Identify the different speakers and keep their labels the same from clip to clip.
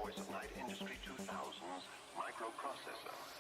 Speaker 1: voice of Night Industry 2000's microprocessor.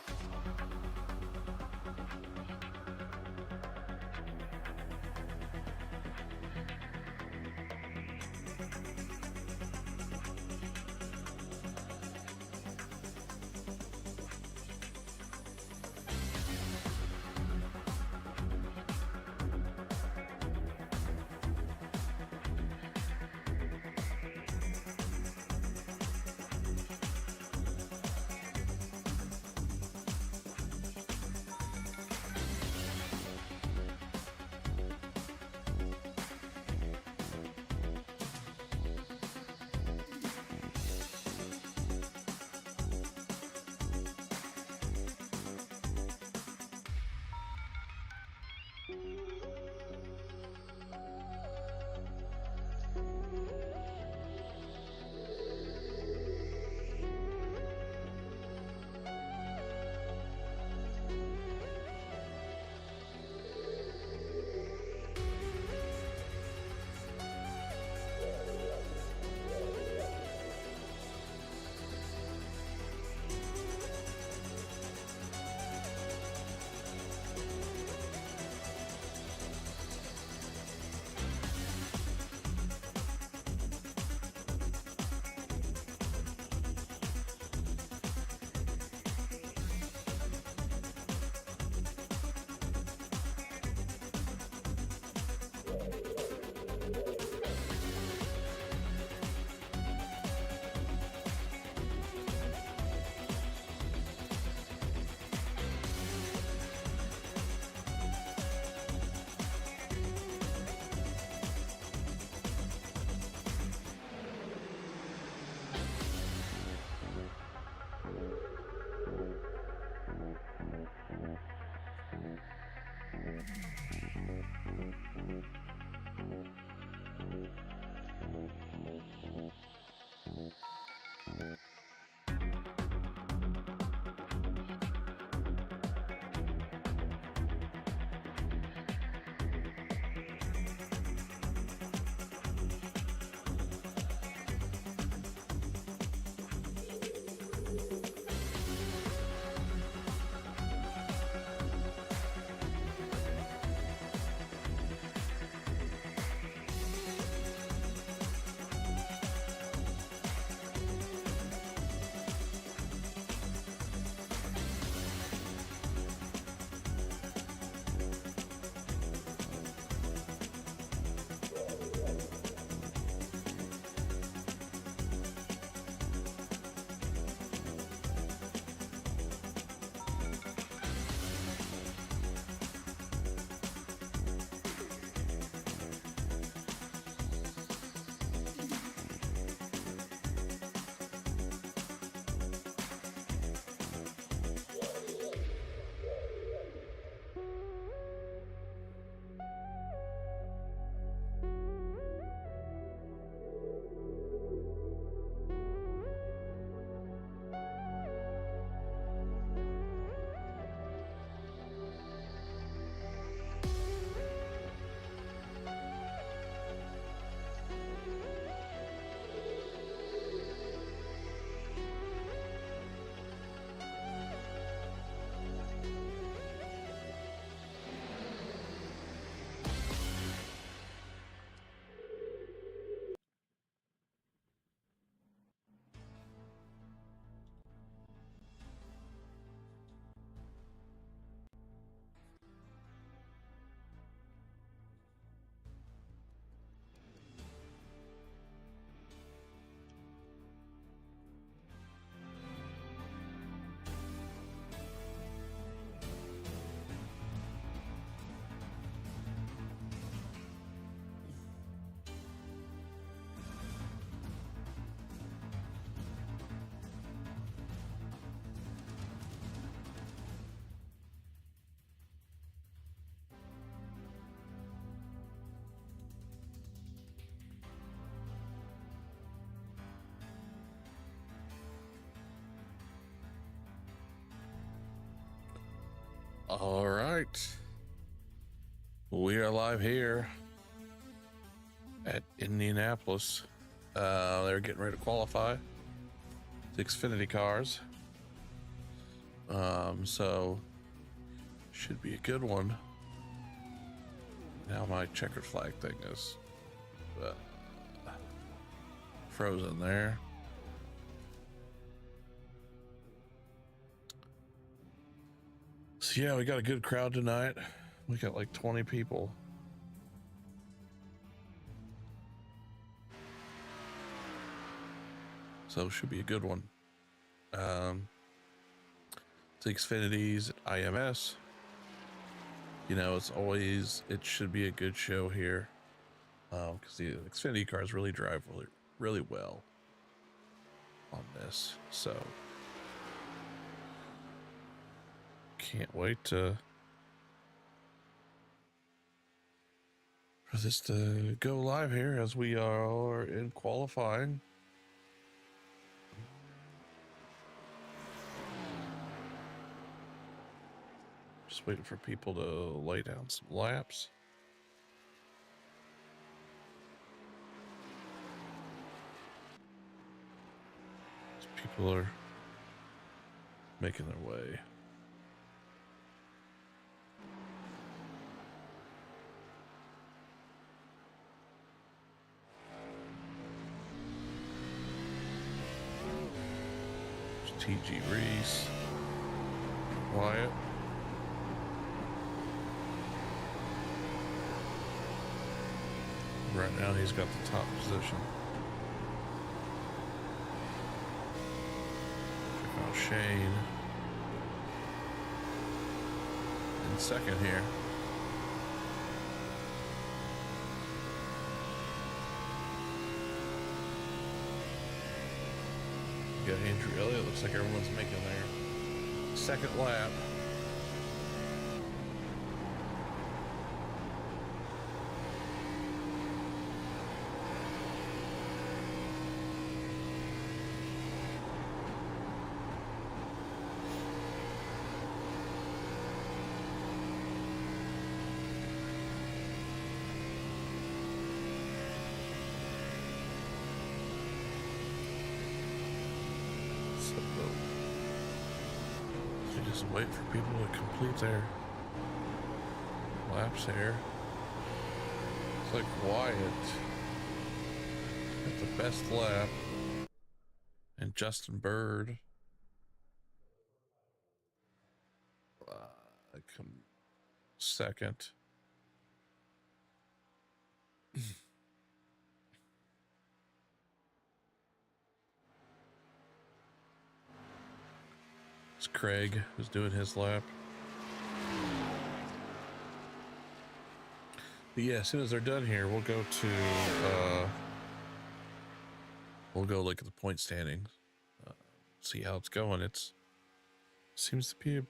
Speaker 2: All right. We are live here at Indianapolis. They're getting ready to qualify. the Xfinity cars. So should be a good one. Now my checkered flag thing is frozen there. So yeah, we got a good crowd tonight. We got like 20 people. So it should be a good one. The Xfinity's IMS. You know, it should be a good show here. Because the Xfinity cars really drive really well on this. So can't wait for this to go live here as we are in qualifying. Just waiting for people to lay down some laps. People are making their way. There's TG Reese, Wyatt. Right now he's got the top position. Check out Shane in second here. You got Andrew Elliott. Looks like everyone's making their second lap. Just wait for people to complete their laps here. It's like Wyatt at the best lap, and Justin Bird come second. It's Craig who's doing his lap. But yeah, as soon as they're done here, we'll go look at the point standings, see how it's going. It seems to be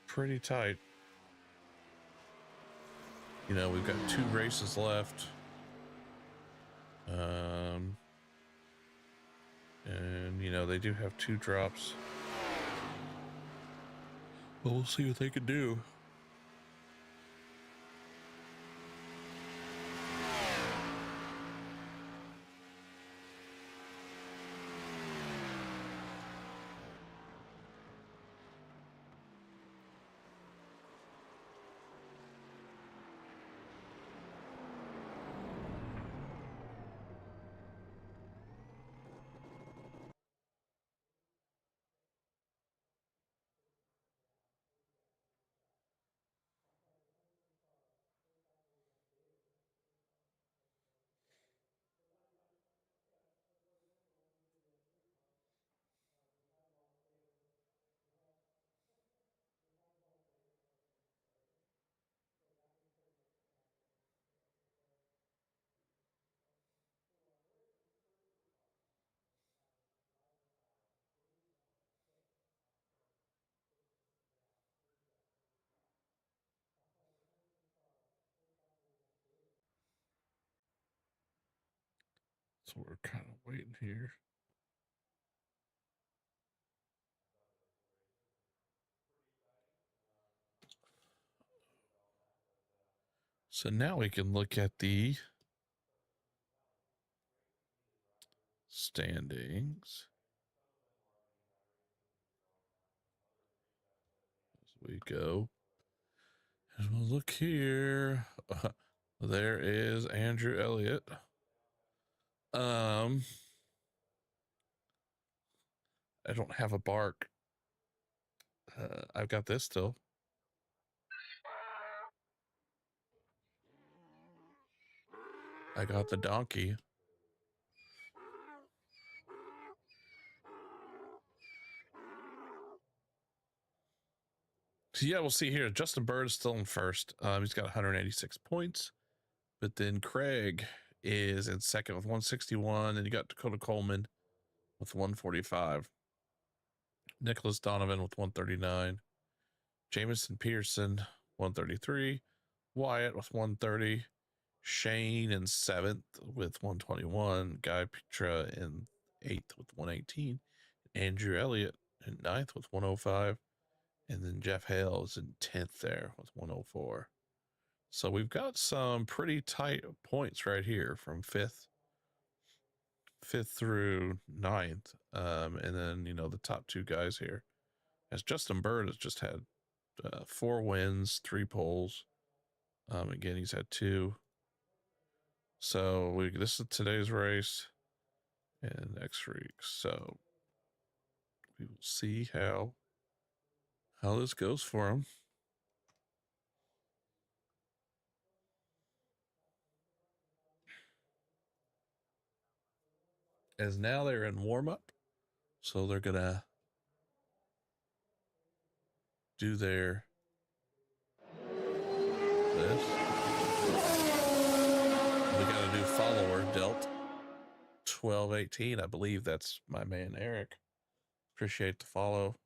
Speaker 2: pretty tight. You know, we've got 2 races left. And you know, they do have 2 drops. But we'll see what they can do. So we're kind of waiting here. So now we can look at the standings. we go. And we'll look here. There is Andrew Elliott. I don't have a bark. I've got this still. I got the donkey. So yeah, we'll see here. Justin Bird is still in first. He's got 186 points. But then Craig is in second with 161. And you got Dakota Coleman with 145. Nicholas Donovan with 139. Jamison Pearson, 133. Wyatt with 130. Shane in seventh with 121. Guy Petra in eighth with 118. Andrew Elliott in ninth with 105. And then Jeff Hale is in 10th there with 104. So we've got some pretty tight points right here from fifth through ninth. And then, you know, the top two guys here, as Justin Bird has just had 4 wins, 3 poles. Again, he's had 2. So this is today's race and next week. So we will see how this goes for him. As now they're in warm up, so they're gonna do their this. We got a new follower, Delt 1218. I believe that's my man Eric. Appreciate the follow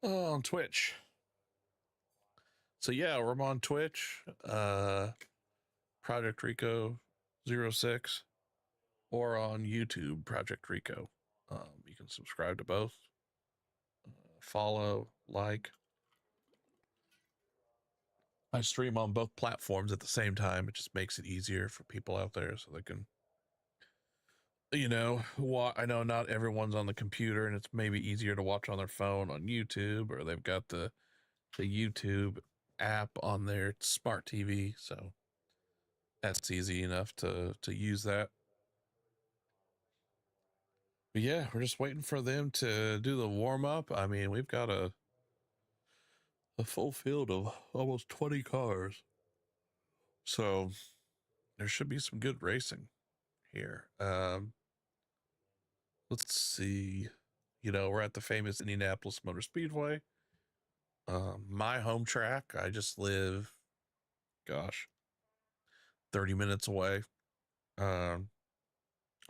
Speaker 2: on Twitch. So yeah, we're on Twitch, Project Rico 06, or on YouTube, Project Rico. You can subscribe to both, follow, like. I stream on both platforms at the same time. It just makes it easier for people out there so they can, you know, I know not everyone's on the computer, and it's maybe easier to watch on their phone on YouTube, or they've got the YouTube app on their smart TV, so that's easy enough to use that. But yeah, we're just waiting for them to do the warm up. I mean, we've got a full field of almost 20 cars, so there should be some good racing here. Let's see. You know, we're at the famous Indianapolis Motor Speedway. My home track. I just live, 30 minutes away. I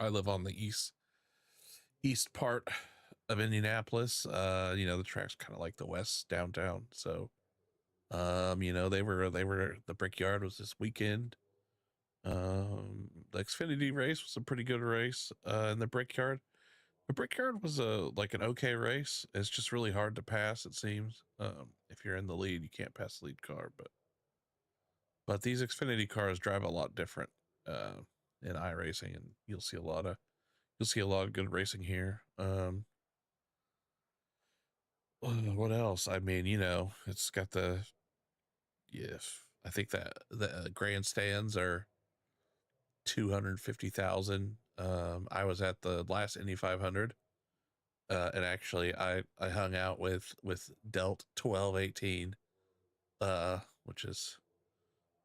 Speaker 2: live on the east part of Indianapolis. You know, the track's kind of like the west downtown. So, you know, they were the Brickyard was this weekend. The Xfinity race was a pretty good race. In the Brickyard. The Brickyard was like an okay race. It's just really hard to pass, it seems. If you're in the lead, you can't pass the lead car, but these Xfinity cars drive a lot different in iRacing, and you'll see a lot of good racing here. What else? I mean, you know, it's got I think that the grandstands are 250,000. I was at the last Indy 500. And actually, I hung out with Delt 1218, which is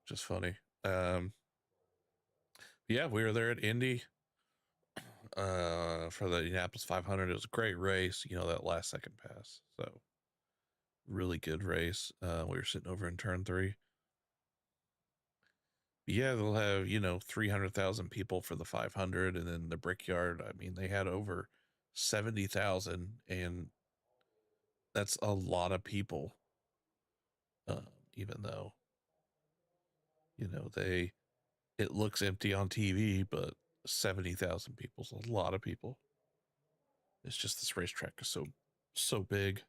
Speaker 2: just funny. Yeah, we were there at Indy for the Indianapolis 500. It was a great race. You know, that last second pass. So really good race. We were sitting over in turn 3. But yeah, they'll have, you know, 300,000 people for the 500, and then the Brickyard. I mean, they had over 70,000, and that's a lot of people. Even though, you know, it looks empty on TV, but 70,000 people's a lot of people. It's just this racetrack is so big,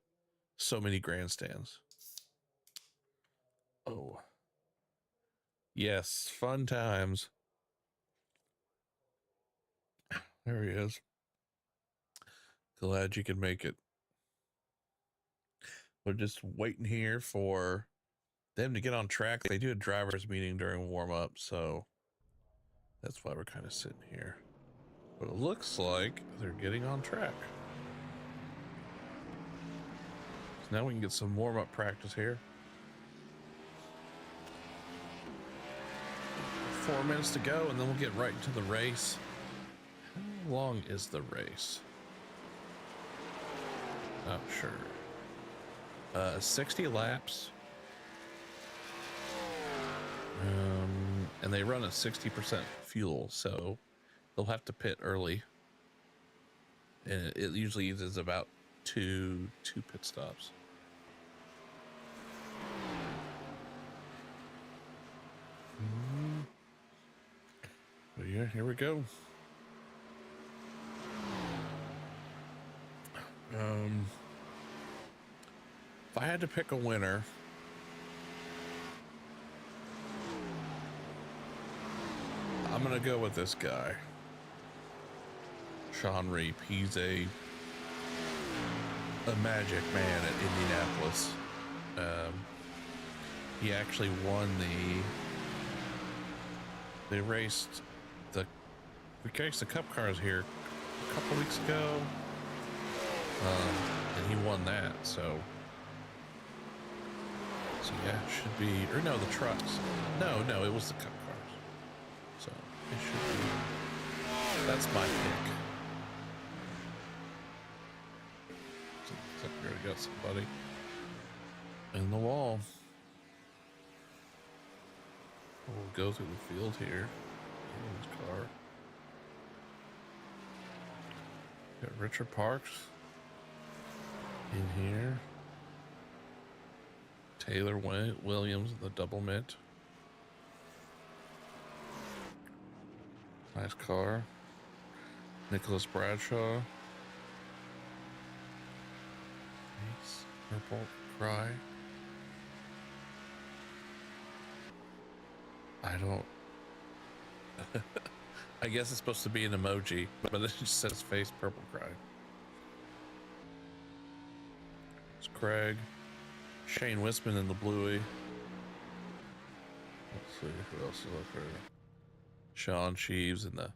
Speaker 2: so many grandstands. Oh, yes, fun times. There he is. Glad you could make it. We're just waiting here for them to get on track. They do a driver's meeting during warm up, so that's why we're kind of sitting here. But it looks like they're getting on track. So now we can get some warm up practice here. 4 minutes to go, and then we'll get right into the race. How long is the race? Not sure. 60 laps. And they run at 60% fuel, so they'll have to pit early. And it usually uses about two pit stops. But yeah, here we go. If I had to pick a winner, I'm gonna go with this guy, Sean Reap. He's a magic man at Indianapolis. He actually won they raced we raced the Cup cars here a couple weeks ago, and he won that. So yeah, it should be, or no, the trucks. No, it was the Cup cars. So it should be. That's my pick. So looks like we already got somebody in the wall. We'll go through the field here. His car. Got Richard Parks in here. Taylor Williams, the double mint. Nice car. Nicholas Bradshaw. Nice. Purple Cry. I don't. I guess it's supposed to be an emoji, but it just says face Purple Cry. It's Craig. Shane Wisman in the bluey. Let's see who else is up there. Sean Sheaves in the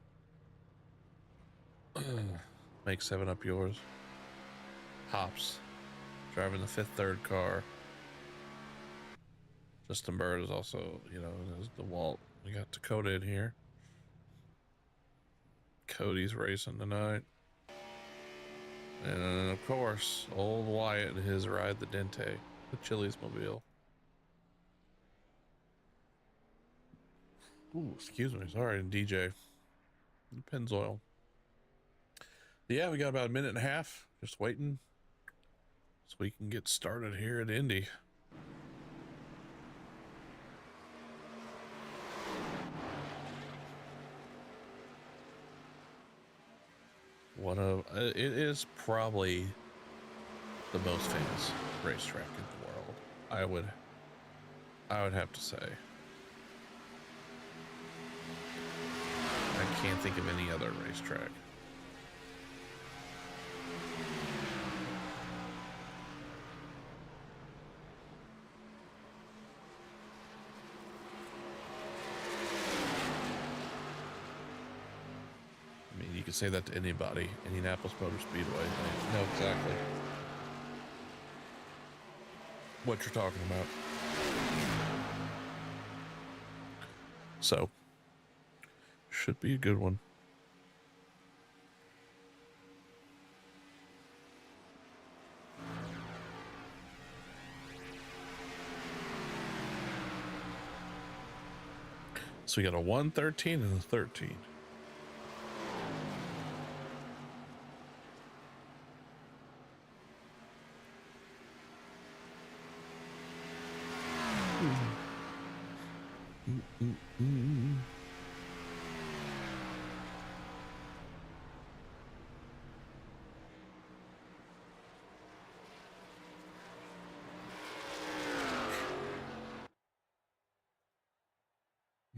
Speaker 2: make 7 up yours. Hops driving the 5th third car. Justin Bird is also, there's the Walt. We got Dakota in here. Cody's racing tonight. And of course, old Wyatt and his ride the Dente. The Chili's mobile. Ooh, excuse me. Sorry, DJ. Pennzoil. Yeah, we got about a minute and a half. Just waiting so we can get started here at Indy. It is probably the most famous racetrack in the world. I would have to say. I can't think of any other racetrack. I mean, you could say that to anybody. Indianapolis Motor Speedway. They know exactly what you're talking about. So, should be a good one. So we got a 113 and a 13.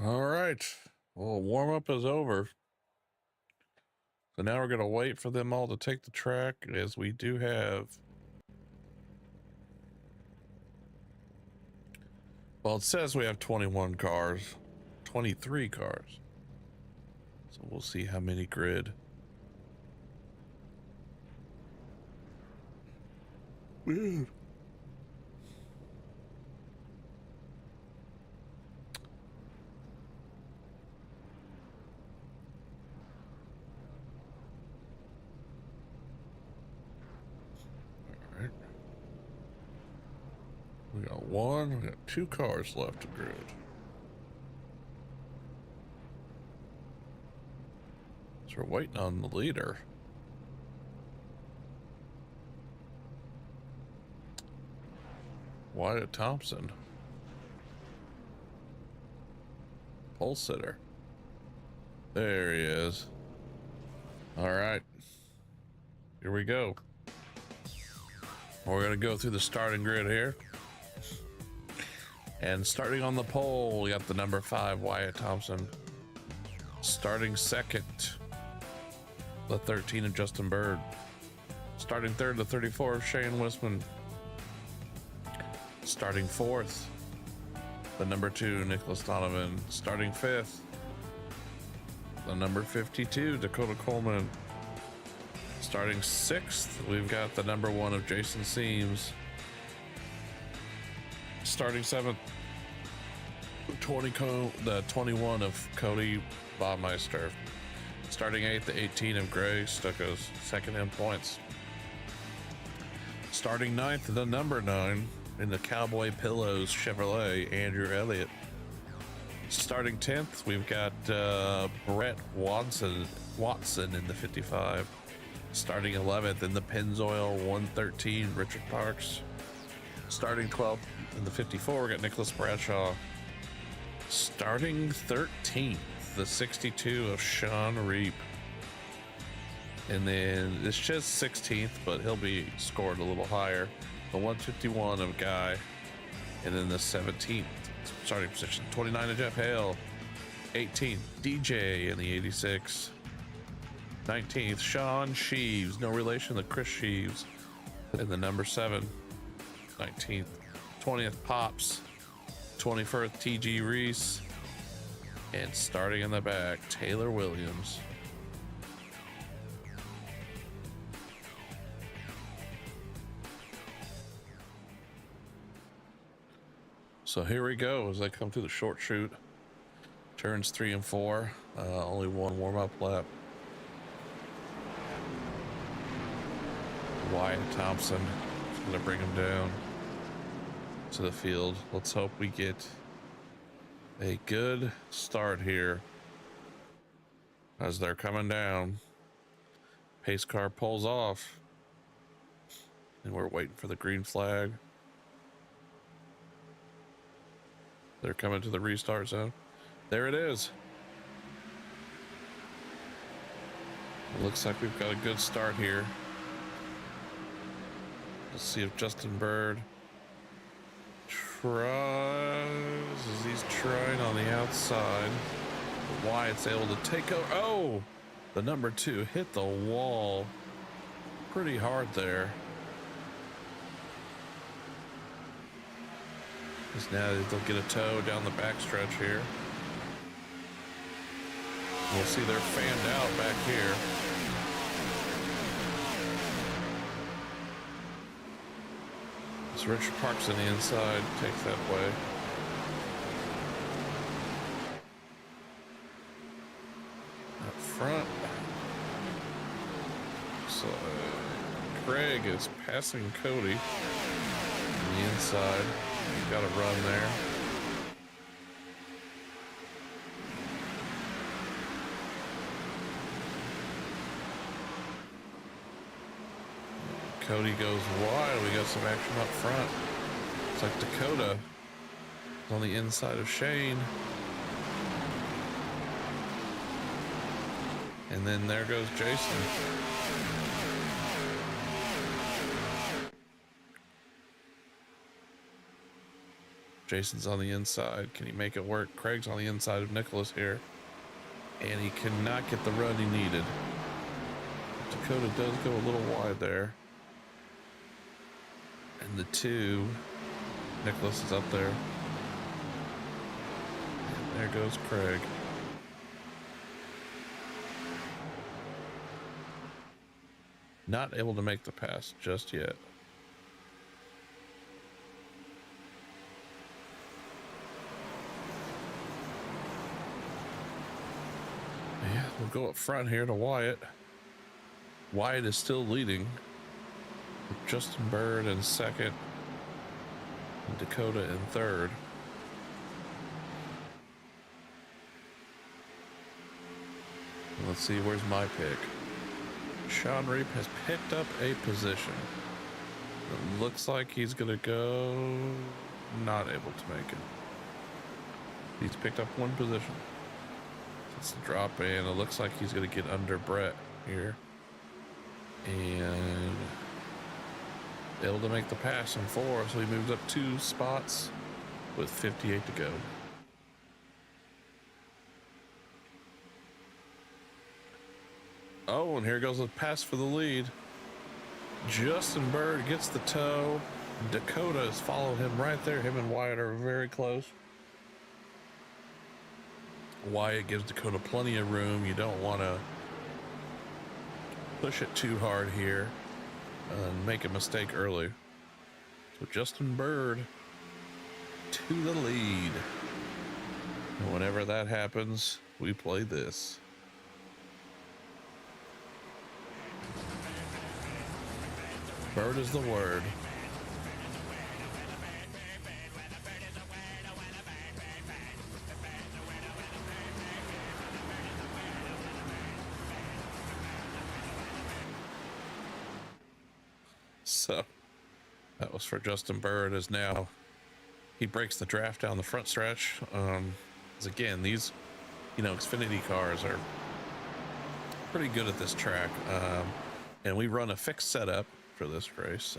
Speaker 2: All right. Well, warm up is over. So now we're going to wait for them all to take the track, as we do have Well, it says we have 21 cars, 23 cars. So we'll see how many grid. Weird. All right. We got 2 cars left to grid. So we're waiting on the leader. Wyatt Thompson. Pole sitter. There he is. All right. Here we go. We're going to go through the starting grid here. And starting on the pole, we got the number 5, Wyatt Thompson. Starting second, the 13 of Justin Bird. Starting third, the 34 of Shane Wisman. Starting fourth, the number 2, Nicholas Donovan. Starting fifth, the number 52, Dakota Coleman. Starting sixth, we've got the number 1 of Jason Seams. Starting seventh, the 21 of Cody Baumeister. Starting eighth, the 18 of Gray Stuckos, second in points. Starting ninth, the number 9 in the Cowboy Pillows Chevrolet, Andrew Elliott. Starting 10th, we've got Brett Watson in the 55. Starting 11th in the Pennzoil 113, Richard Parks. Starting 12th in the 54, we got Nicholas Bradshaw. Starting 13th, the 62 of Sean Reap. And then it's just 16th, but he'll be scored a little higher. The 151 of Guy. And then the 17th starting position, 29 of Jeff Hale. 18th, DJ in the 86. 19th, Sean Sheaves, no relation to Chris Sheaves, in the number 7. 19th, 20th, Pops. 21st, TG Reese. And starting in the back, Taylor Williams. So here we go as I come through the short chute. Turns 3 and 4. Only one warm-up lap. Wyatt Thompson is going to bring him down to the field. Let's hope we get a good start here as they're coming down. Pace car pulls off, and we're waiting for the green flag. They're coming to the restart zone. There it is. It looks like we've got a good start here. Let's see if Justin Bird tries as he's trying on the outside. Wyatt's able to take over. Oh, the number 2 hit the wall pretty hard there. Because now they'll get a tow down the backstretch here. We'll see they're fanned out back here. So Richard Parks on the inside, takes that way. Up front. So Craig is passing Cody on the inside. He's got a run there. Cody goes wide. We got some action up front. It's like Dakota is on the inside of Shane. And then there goes Jason. Jason's on the inside. Can he make it work? Craig's on the inside of Nicholas here. And he cannot get the run he needed. Dakota does go a little wide there. And the 2, Nicholas is up there. There goes Craig. Not able to make the pass just yet. Yeah, we'll go up front here to Wyatt. Wyatt is still leading. With Justin Bird in second. And Dakota in third. Let's see, where's my pick? Sean Reap has picked up a position. It looks like he's gonna go not able to make it. He's picked up one position. It's a drop in. It looks like he's gonna get under Brett here. And able to make the pass in 4, so he moves up 2 spots with 58 to go. Oh, and here goes the pass for the lead. Justin Bird gets the toe. Dakota has followed him right there. Him and Wyatt are very close. Wyatt gives Dakota plenty of room. You don't want to push it too hard here and make a mistake early. So Justin Bird to the lead. And whenever that happens, we play this. Bird is the word. So that was for Justin Bird. As now he breaks the draft down the front stretch. As again, these, Xfinity cars are pretty good at this track. And we run a fixed setup for this race,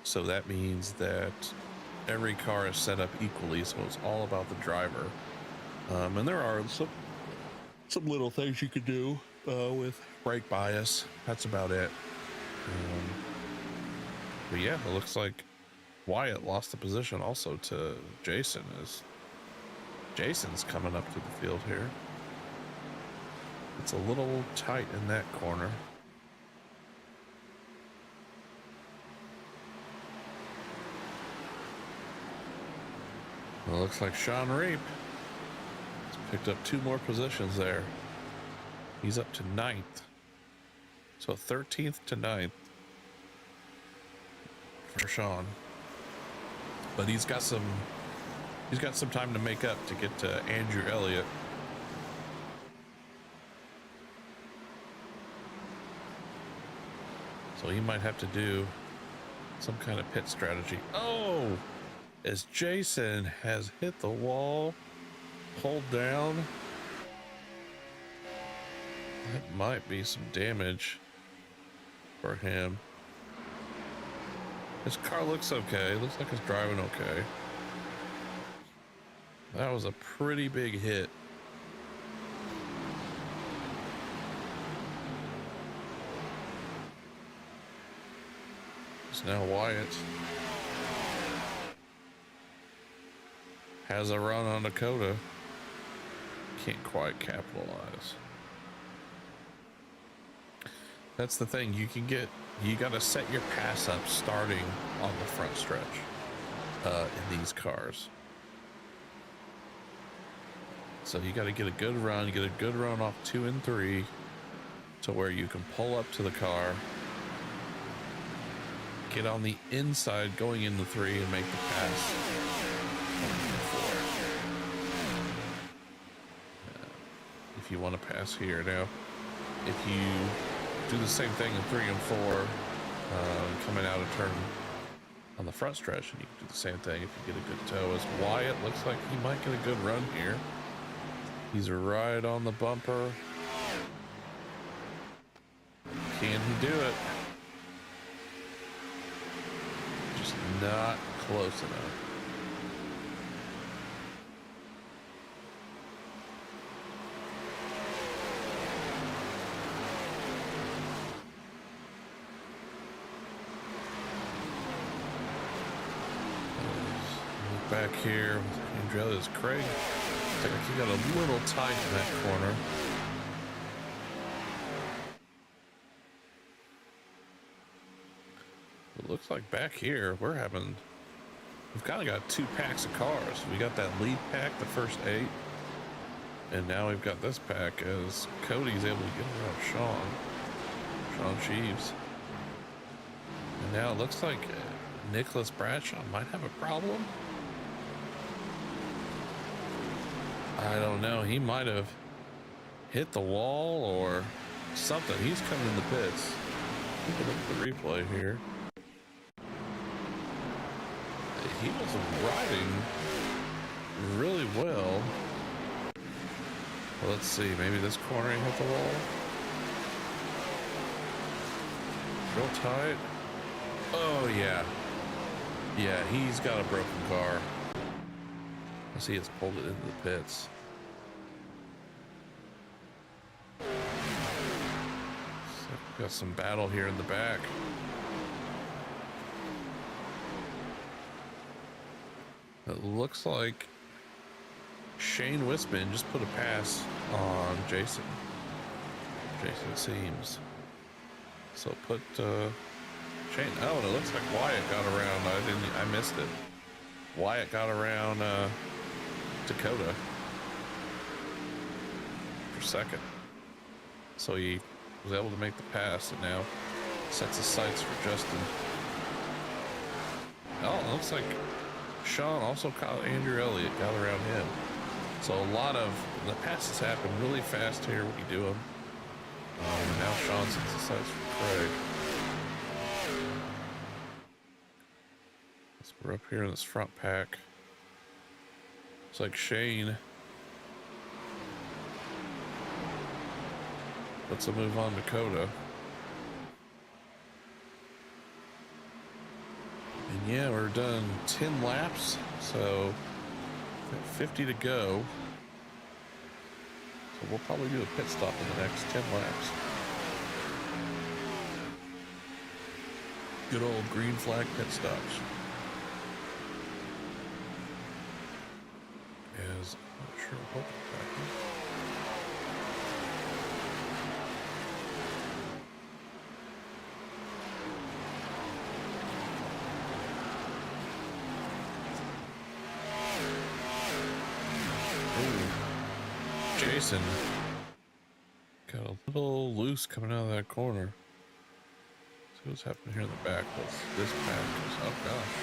Speaker 2: so that means that every car is set up equally, so it's all about the driver. And there are some little things you could do with brake bias. That's about it. But yeah, it looks like Wyatt lost the position also to Jason, as Jason's coming up to the field here. It's a little tight in that corner. Well, it looks like Sean Reap has picked up 2 more positions there. He's up to 9th. So 13th to 9th for Sean. But he's got some time to make up to get to Andrew Elliott. So he might have to do some kind of pit strategy. Oh! As Jason has hit the wall, hold down. That might be some damage for him. His car looks okay. Looks like it's driving okay. That was a pretty big hit. It's now Wyatt. Has a run on Dakota. Can't quite capitalize. That's the thing. You got to set your pass up starting on the front stretch in these cars. So you got to get a good run. You get a good run off 2 and 3 to where you can pull up to the car, get on the inside going into 3 and make the pass. If you want to pass here now, if you do the same thing in 3 and 4, coming out of turn on the front stretch, and you can do the same thing if you get a good toe. As Wyatt looks like he might get a good run here. He's right on the bumper. Can he do it? Just not close enough. Back here with Andrellia's Craig. Looks like he got a little tight in that corner. It looks like back here we've kind of got two packs of cars. We got that lead pack, the first 8, and now we've got this pack as Cody's able to get around Sean Sheaves. And now it looks like Nicholas Bradshaw might have a problem. I don't know. He might have hit the wall or something. He's coming in the pits. Look at the replay here. He was riding really well. Let's see. Maybe this corner he hit the wall. Real tight. Oh, yeah. Yeah, he's got a broken car. I see it's pulled it into the pits. So got some battle here in the back. It looks like Shane Wisman just put a pass on Jason Seams. So put Shane. Oh, and it looks like Wyatt got around. I missed it. Wyatt got around Dakota for second. So he was able to make the pass and now sets his sights for Justin. Oh, it looks like Sean also caught Andrew Elliott, got around him. So a lot of the passes happen really fast here when you do them. And now Sean sets his sights for Craig. So we're up here in this front pack. Looks like Shane puts a move on Dakota. And yeah, we're done 10 laps, so 50 to go. So we'll probably do a pit stop in the next 10 laps. Good old green flag pit stops. As I'm not sure what happened. Jason got a little loose coming out of that corner. See what's happening here in the back with this pack. Oh gosh.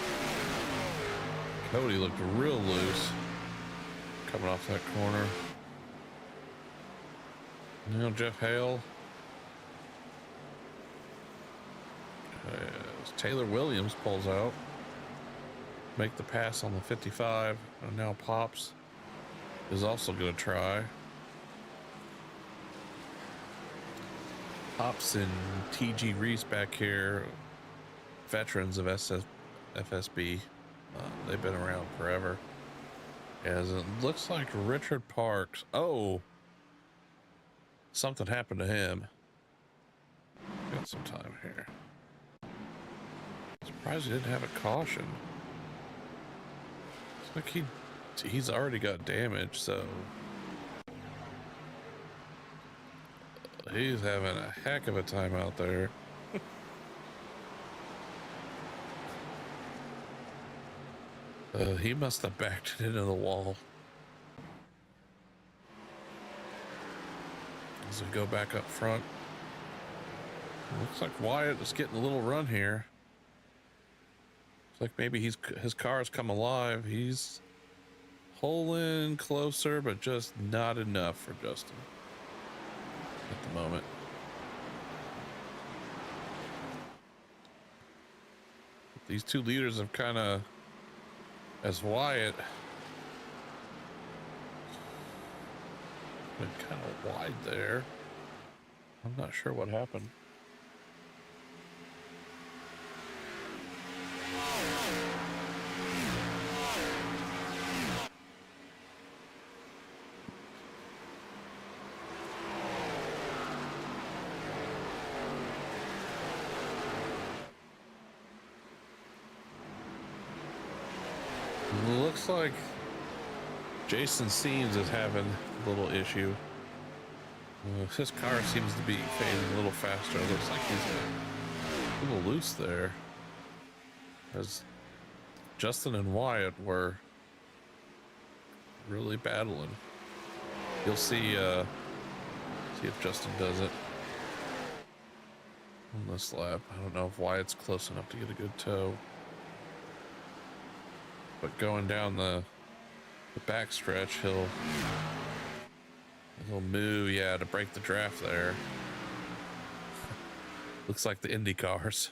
Speaker 2: Cody looked real loose coming off that corner. Now Jeff Hale. As Taylor Williams pulls out. Make the pass on the 55. And now Pops is also going to try. Pops and TG Reese back here, veterans of FSB. They've been around forever. As it looks like Richard Parks. Oh, something happened to him. Got some time here. Surprised he didn't have a caution. Looks like he's already got damage, so he's having a heck of a time out there. He must have backed it into the wall. As we go back up front, looks like Wyatt is getting a little run here. Looks like maybe his car's come alive. He's pulling closer, but just not enough for Justin at the moment. These two leaders have kind of, as Wyatt, been kind of wide there. I'm not sure what happened. Looks like Jason seems is having a little issue. His car seems to be fading a little faster. It looks like he's a little loose there. As Justin and Wyatt were really battling. You'll see if Justin does it on this lap. I don't know if Wyatt's close enough to get a good tow. But going down the back stretch, he'll move, yeah, to break the draft there. Looks like the Indy cars.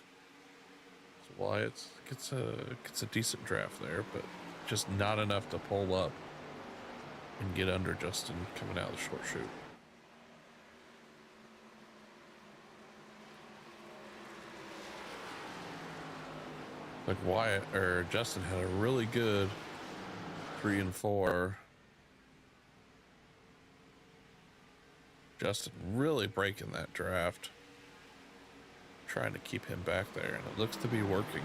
Speaker 2: So Wyatt gets a decent draft there, but just not enough to pull up and get under Justin coming out of the short chute. Like Wyatt or Justin had a really good 3 and 4. Justin really breaking that draft, trying to keep him back there, and it looks to be working.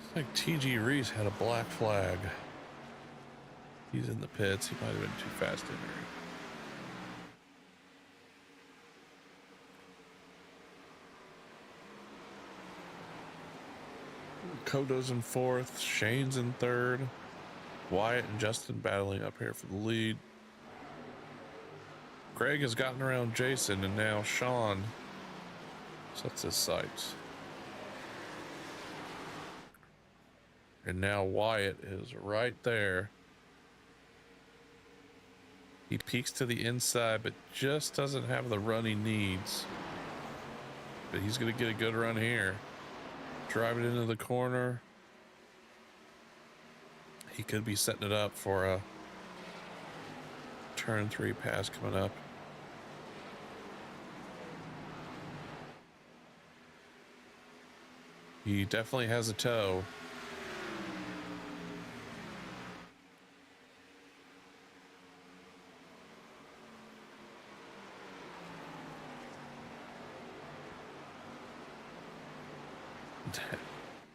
Speaker 2: It's like TG Reese had a black flag. He's in the pits. He might have been too fast in there. Kodo's in 4th, Shane's in 3rd, Wyatt and Justin battling up here for the lead. Greg has gotten around Jason, and now Sean sets his sights. And now Wyatt is right there. He peeks to the inside, but just doesn't have the run he needs. But he's going to get a good run here. Drive it into the corner. He could be setting it up for a turn 3 pass coming up. He definitely has a tow.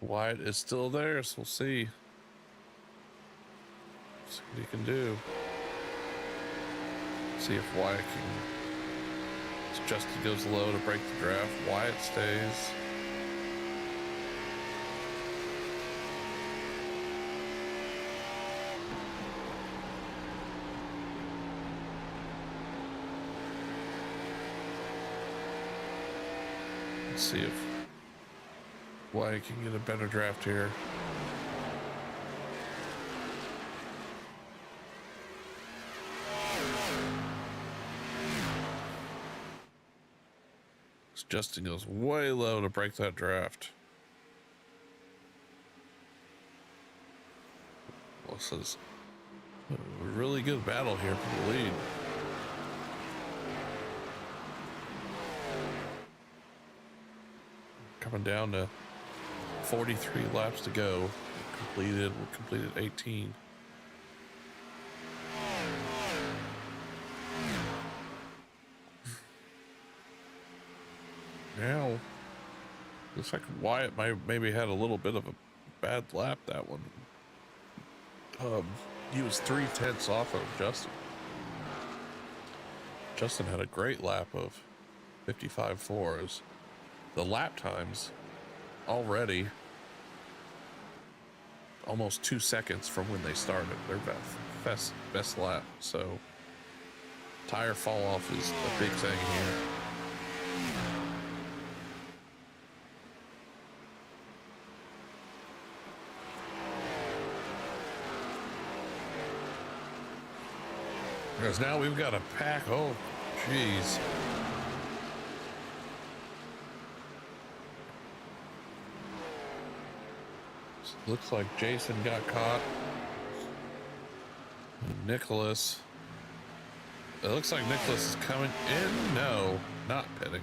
Speaker 2: Wyatt is still there, so we'll see. See what he can do. See if Wyatt can. As Justin goes low to break the draft, Wyatt stays. Let's see if Wyatt can get a better draft here. Justin goes way low to break that draft. Well, this is a really good battle here for the lead. Coming down to 43 laps to go. We completed 18. Now, looks like Wyatt maybe had a little bit of a bad lap that one. He was 3/10 off of Justin. Justin had a great lap of 55.4s. The lap times already almost 2 seconds from when they started their best lap. So tire fall off is a big thing here. Because now we've got a pack. Oh, geez. Looks like Jason got caught. Nicholas. It looks like Nicholas is coming in. No, not pitting.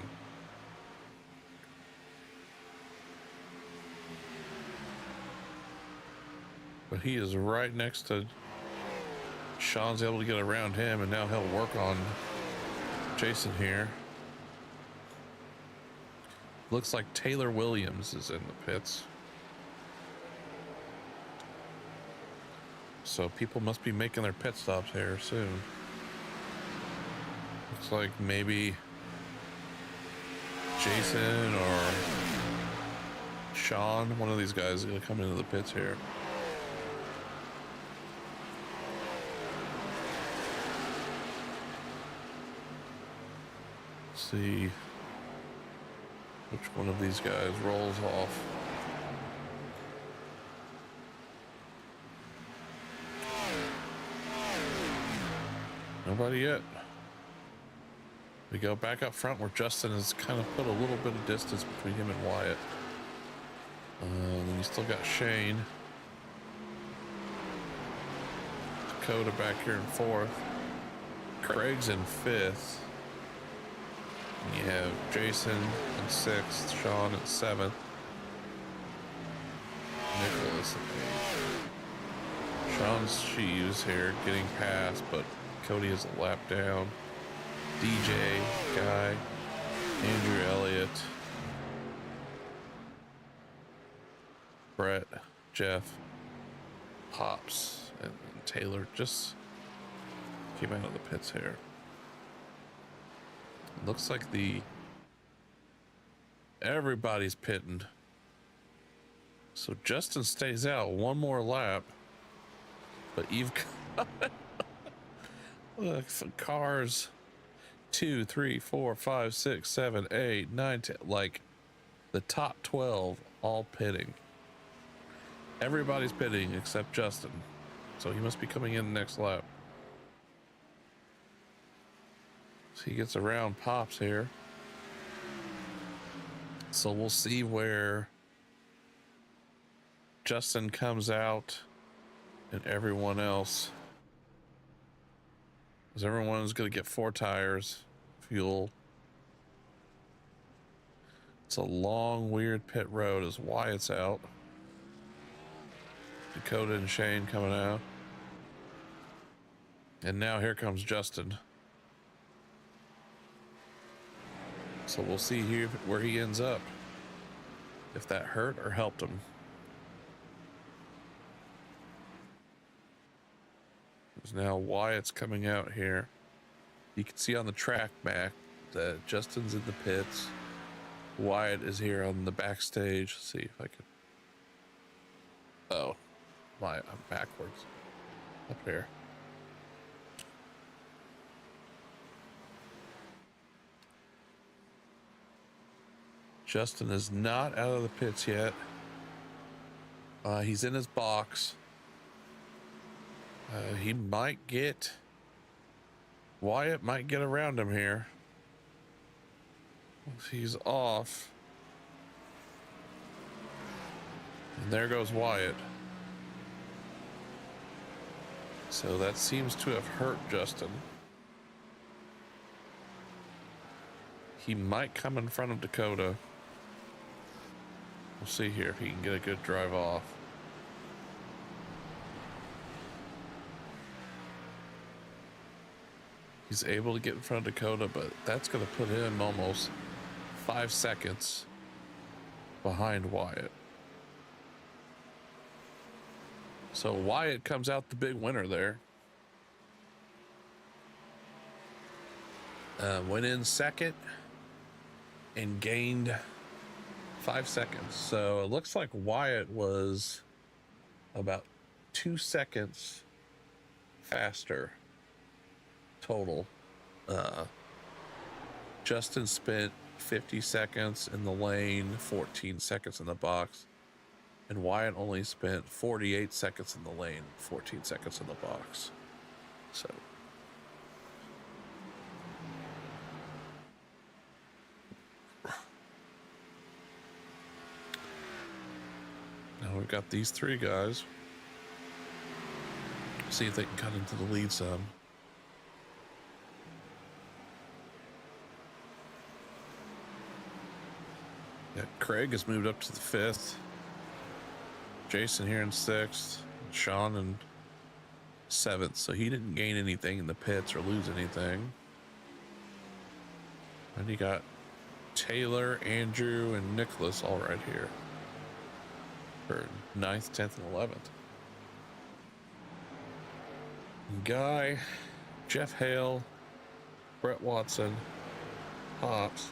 Speaker 2: But he is right next to Sean's able to get around him, and now he'll work on Jason here. Looks like Taylor Williams is in the pits. So people must be making their pit stops here soon. Looks like maybe Jason or Sean, one of these guys is going to come into the pits here. Let's see which one of these guys rolls off. Nobody yet. We go back up front where Justin has kind of put a little bit of distance between him and Wyatt. And then you still got Shane. Dakota back here in fourth. Craig's in fifth. And you have Jason in sixth, Sean in seventh. Nicholas in eighth. Sean's Sheaves here getting past, but Cody is a lap down. DJ, Guy, Andrew Elliott, Brett, Jeff, Pops, and Taylor just came out of the pits here. Looks like everybody's pitting. So Justin stays out one more lap, but you've got look, some cars 2, 3, 4, 5, 6, 7, 8, 9, 10, like the top 12 all pitting. Everybody's pitting except Justin, so he must be coming in the next lap. So he gets around Pops here. So we'll see where Justin comes out and everyone else, because everyone's going to get 4 tires, fuel. It's a long, weird pit road as Wyatt's out. Dakota and Shane coming out. And now here comes Justin. So we'll see here where he ends up. If that hurt or helped him. There's now Wyatt's coming out here. You can see on the track back that Justin's in the pits. Wyatt is here on the backstage. Let's see if I can. Oh, I'm backwards up here. Justin is not out of the pits yet. He's in his box. He might get, Wyatt might get around him here. He's off. And there goes Wyatt. So that seems to have hurt Justin. He might come in front of Dakota. We'll see here if he can get a good drive off. He's able to get in front of Dakota, but that's going to put him almost 5 seconds behind Wyatt. So Wyatt comes out the big winner there. Went in second and gained 5 seconds. So it looks like Wyatt was about 2 seconds faster total. Justin spent 50 seconds in the lane, 14 seconds in the box, and Wyatt only spent 48 seconds in the lane, 14 seconds in the box. So now we've got these 3 guys. See if they can cut into the lead some. Yeah, Craig has moved up to the 5th. Jason here in 6th. Sean in 7th, so he didn't gain anything in the pits or lose anything. And you got Taylor, Andrew, and Nicholas all right here for 9th, 10th, and 11th. Guy, Jeff Hale, Brett Watson, Hops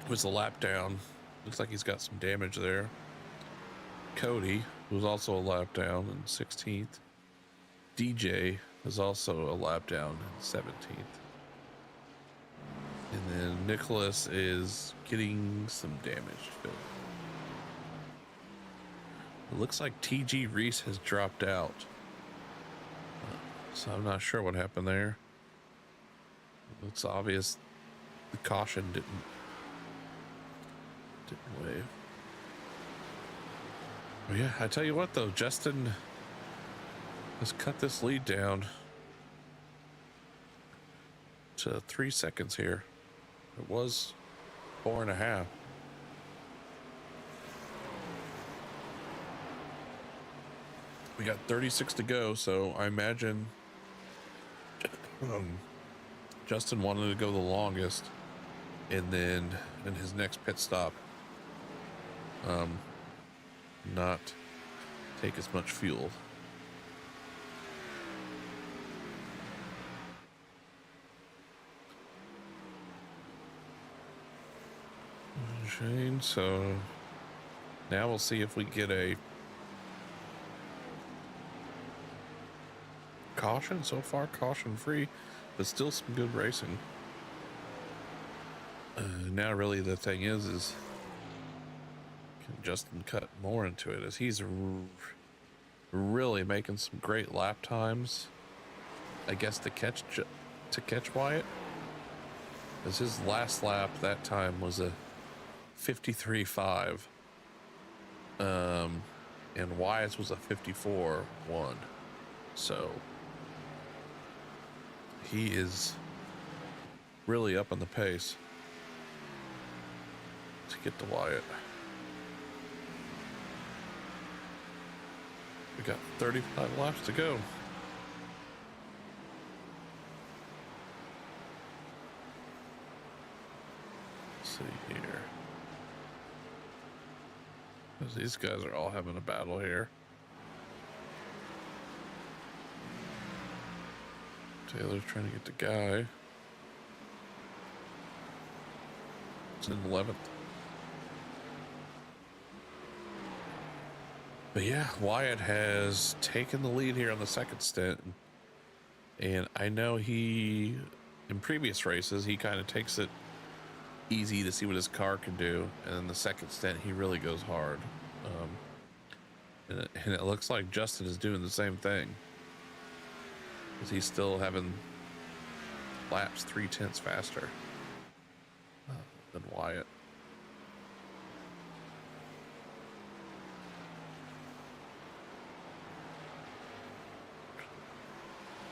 Speaker 2: was a lap down. Looks like he's got some damage there. Cody was also a lap down in 16th. DJ is also a lap down in 17th. And then Nicholas is getting some damage. It looks like TG Reese has dropped out. So I'm not sure what happened there. It's obvious the caution didn't wave. But yeah, I tell you what though, Justin has cut this lead down to 3 seconds here. It was 4.5. We got 36 to go, so I imagine Justin wanted to go the longest, and then in his next pit stop, not take as much fuel. Shane, so now we'll see if we get a caution. So far caution free, but still some good racing. Now really the thing is can Justin cut more into it, as he's really making some great lap times, I guess, to catch Wyatt, as his last lap that time was a 53.5, and Wyatt's was a 54.1. So he is really up on the pace to get to Wyatt. We got 35 laps to go. Let's see here. These guys are all having a battle here. Taylor's trying to get the guy. It's in 11th. But yeah, Wyatt has taken the lead here on the second stint. And I know in previous races, he kind of takes it easy to see what his car can do. And then the second stint, he really goes hard. And it looks like Justin is doing the same thing, because he's still having laps 0.3 faster than Wyatt.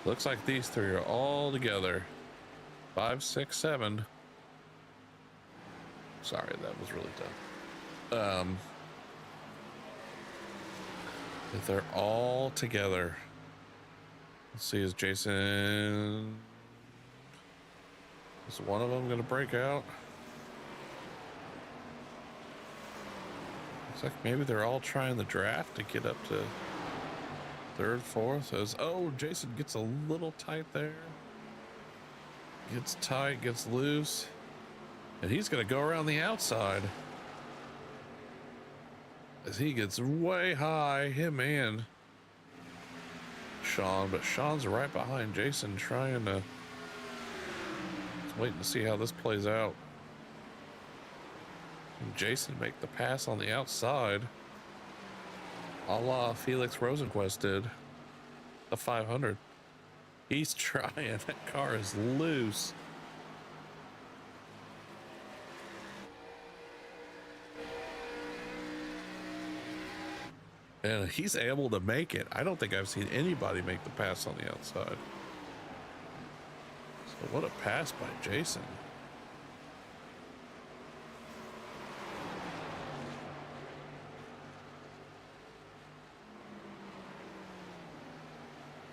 Speaker 2: Looks like these three are all together. 5, 6, 7. Sorry, that was really tough. If they're all together. Let's see, is one of them gonna break out? Looks like maybe they're all trying the draft to get up to 3rd, 4th. Oh, Jason gets a little tight there. Gets tight, gets loose. And he's gonna go around the outside, as he gets way high, him and Sean, but Sean's right behind Jason, trying to, waiting to see how this plays out. And Jason make the pass on the outside, a la Felix Rosenquist did, a 500. He's trying, that car is loose. And he's able to make it. I don't think I've seen anybody make the pass on the outside. So what a pass by Jason.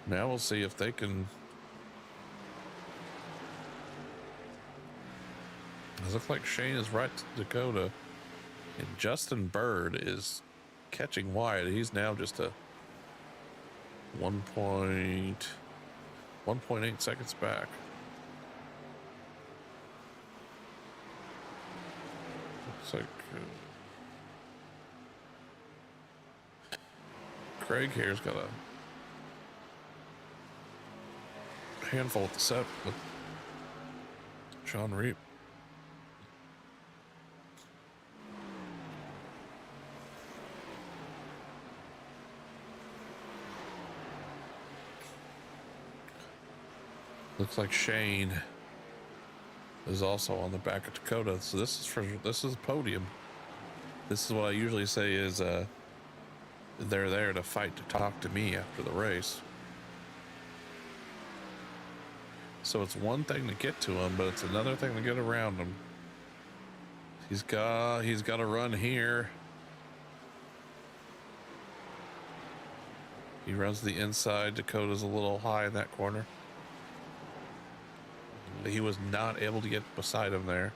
Speaker 2: Now we'll see if they can. It looks like Shane is right to Dakota, and Justin Bird is catching wide. He's now just a 1.8 seconds back. Looks like Craig here's got a handful at the set with Sean Reap. Looks like Shane is also on the back of Dakota. So this is podium. This is what I usually say is they're there to fight to talk to me after the race. So it's one thing to get to him, but it's another thing to get around him. He's got a run here. He runs the inside. Dakota's a little high in that corner. He was not able to get beside him there,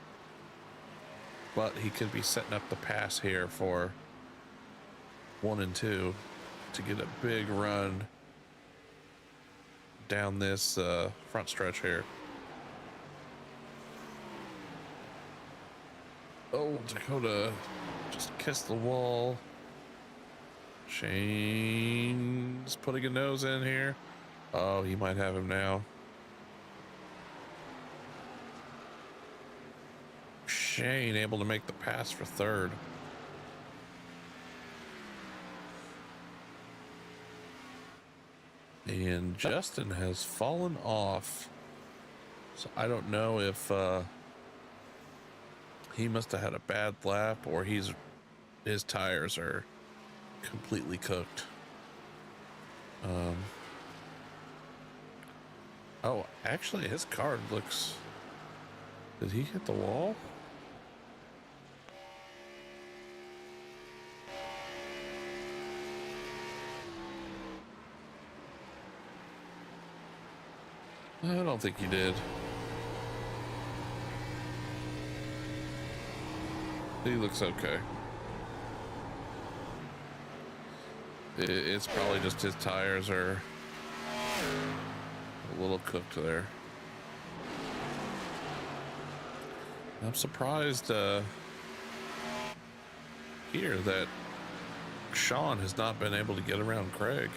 Speaker 2: but he could be setting up the pass here for 1 and 2 to get a big run down this front stretch here. Oh, Dakota just kissed the wall. Shane's putting a nose in here. Oh, he might have him now. Shane able to make the pass for third. And Justin has fallen off. So I don't know if he must have had a bad lap or his tires are completely cooked. Oh, actually his card looks... Did he hit the wall? I don't think he did. He looks okay. It's probably just his tires are a little cooked there. I'm surprised here that Sean has not been able to get around Craig.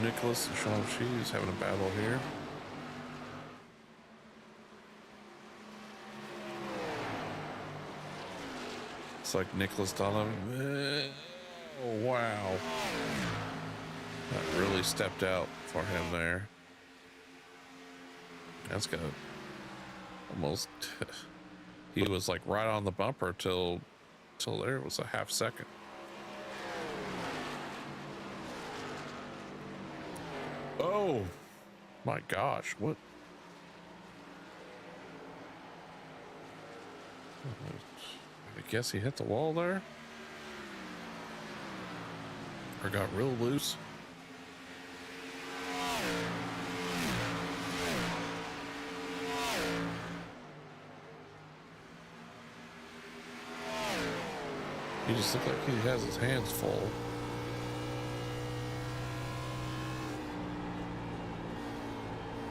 Speaker 2: Nicholas and Sean She's having a battle here. It's like Nicholas Donovan. Oh, wow. That really stepped out for him there. That's gonna almost... He was like right on the bumper till there was a half second. Oh my gosh, what? I guess he hit the wall there. Or got real loose. He just looked like he has his hands full.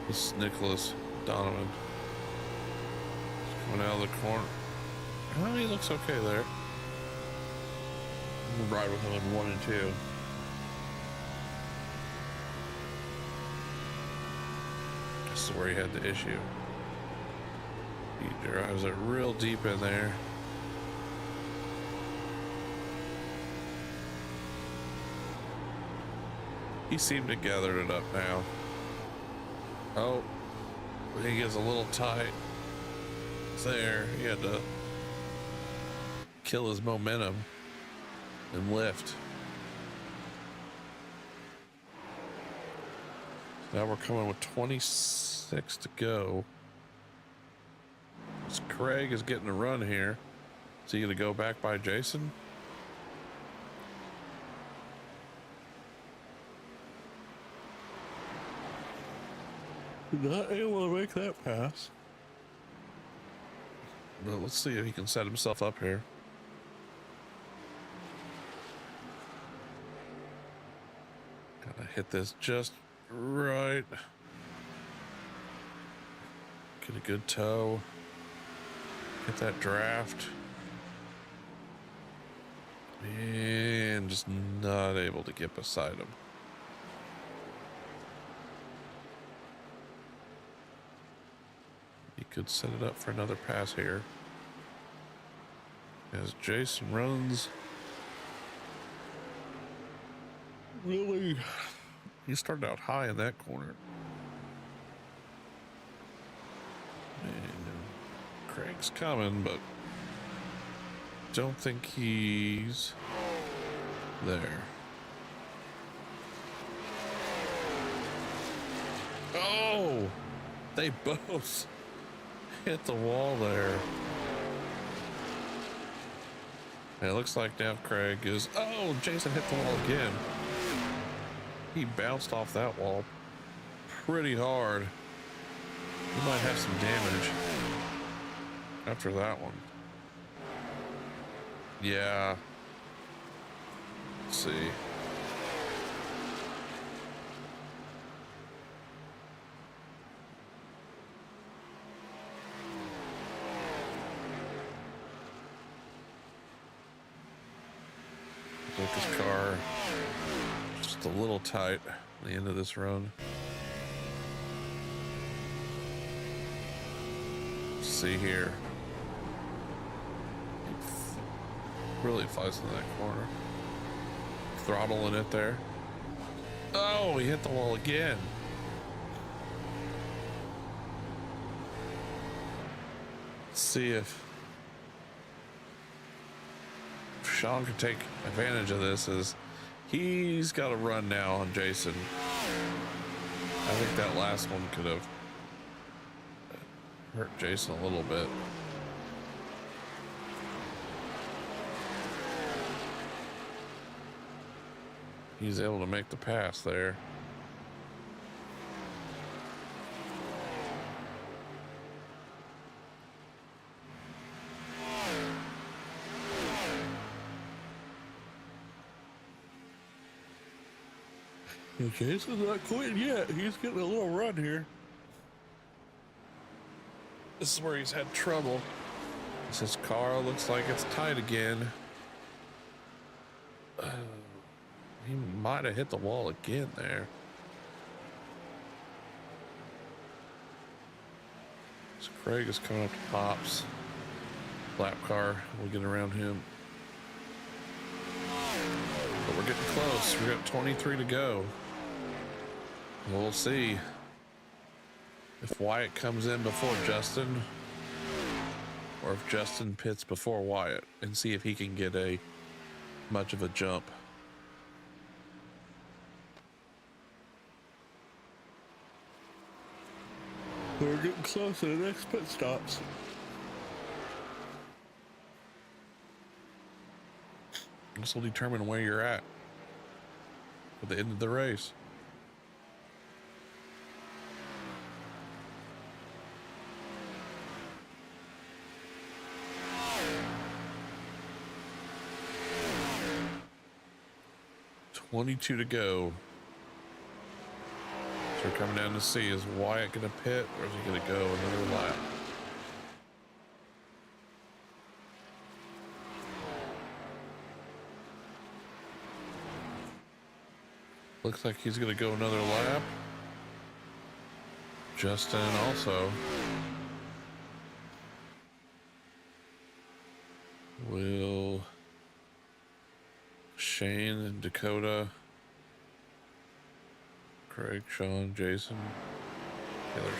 Speaker 2: This is Nicholas Donovan. He's coming out of the corner. Oh, he looks okay there. We'll ride with him in 1 and 2. This is where he had the issue. He drives it real deep in there. He seemed to gather it up now. Oh, he gets a little tight. was there. He had to kill his momentum and lift. Now we're coming with 26 to go. So Craig is getting a run here. Is he going to go back by Jason? Not able to make that pass. But let's see if he can set himself up here. Gotta hit this just right. Get a good toe. Get that draft. And just not able to get beside him. He could set it up for another pass here. As Jason runs. Really, he started out high in that corner. And Craig's coming, but don't think he's there. Oh, they both hit the wall there. And it looks like now Craig is, oh, Jason hit the wall again. He bounced off that wall pretty hard. He might have some damage after that one. Yeah. Let's see. His car just a little tight at the end of this run. Let's see here. Really flies in that corner. Throttling it there. Oh, he hit the wall again. Let's see if Sean can take advantage of this, as he's got a run now on Jason. I think that last one could have hurt Jason a little bit. He's able to make the pass there. Jason's not quitting yet. He's getting a little run here. This is where he's had trouble. His car looks like it's tight again. He might have hit the wall again there. So Craig is coming up to Pops. Lap car, we'll get around him. But we're getting close. We got 23 to go. We'll see if Wyatt comes in before Justin, or if Justin pits before Wyatt, and see if he can get a much of a jump. We're getting close to the next pit stops. This will determine where you're at at the end of the race. $22 to go. So we're coming down to see, is Wyatt going to pit, or is he going to go another lap? Looks like he's going to go another lap. Justin also. Will Shane and Dakota, Craig, Sean, Jason, Taylor,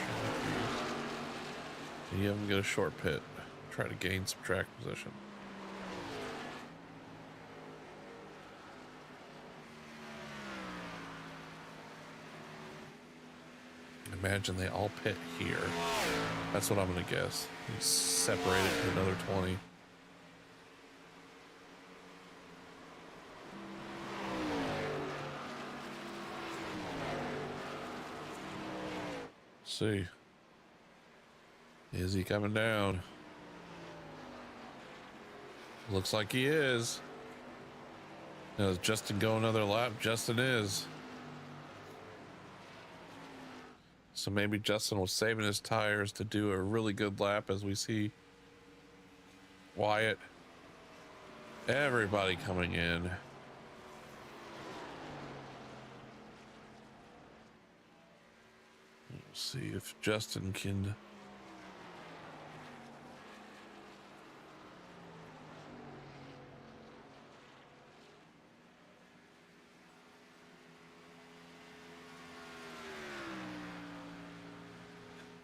Speaker 2: Shane, you have them get a short pit. try to gain some track position. Imagine they all pit here. That's what I'm gonna guess. He's separated to another 20. Let's see. Is he coming down? Looks like he is. Now, is Justin go another lap? Justin is. So maybe Justin was saving his tires to do a really good lap, as we see Wyatt. Everybody coming in. We'll see if Justin can.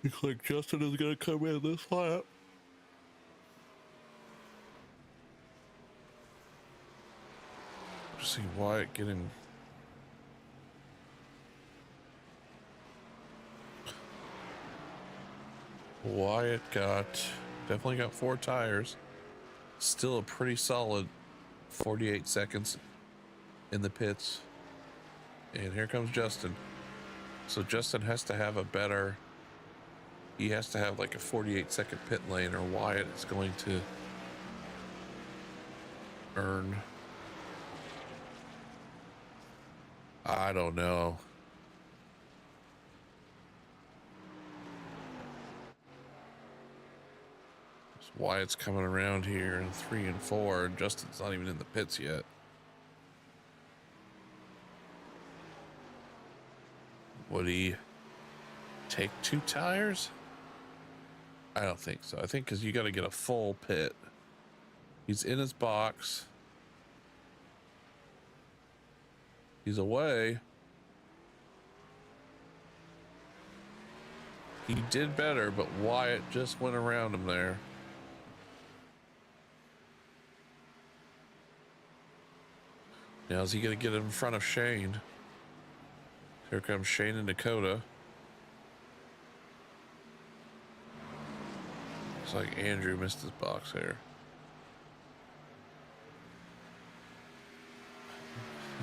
Speaker 2: Looks like Justin is going to come in this lap. See Wyatt getting. Wyatt definitely got 4 tires. Still a pretty solid 48 seconds in the pits. And here comes Justin. So Justin has to have he has to have like a 48-second pit lane, or Wyatt is going to earn, I don't know. Wyatt's coming around here in 3 and 4, and Justin's not even in the pits yet. Would he take 2 tires? I don't think so. I think because you got to get a full pit. He's in his box. He's away. He did better, but Wyatt just went around him there. Now is he going to get in front of Shane? Here comes Shane and Dakota. Looks like Andrew missed his box here.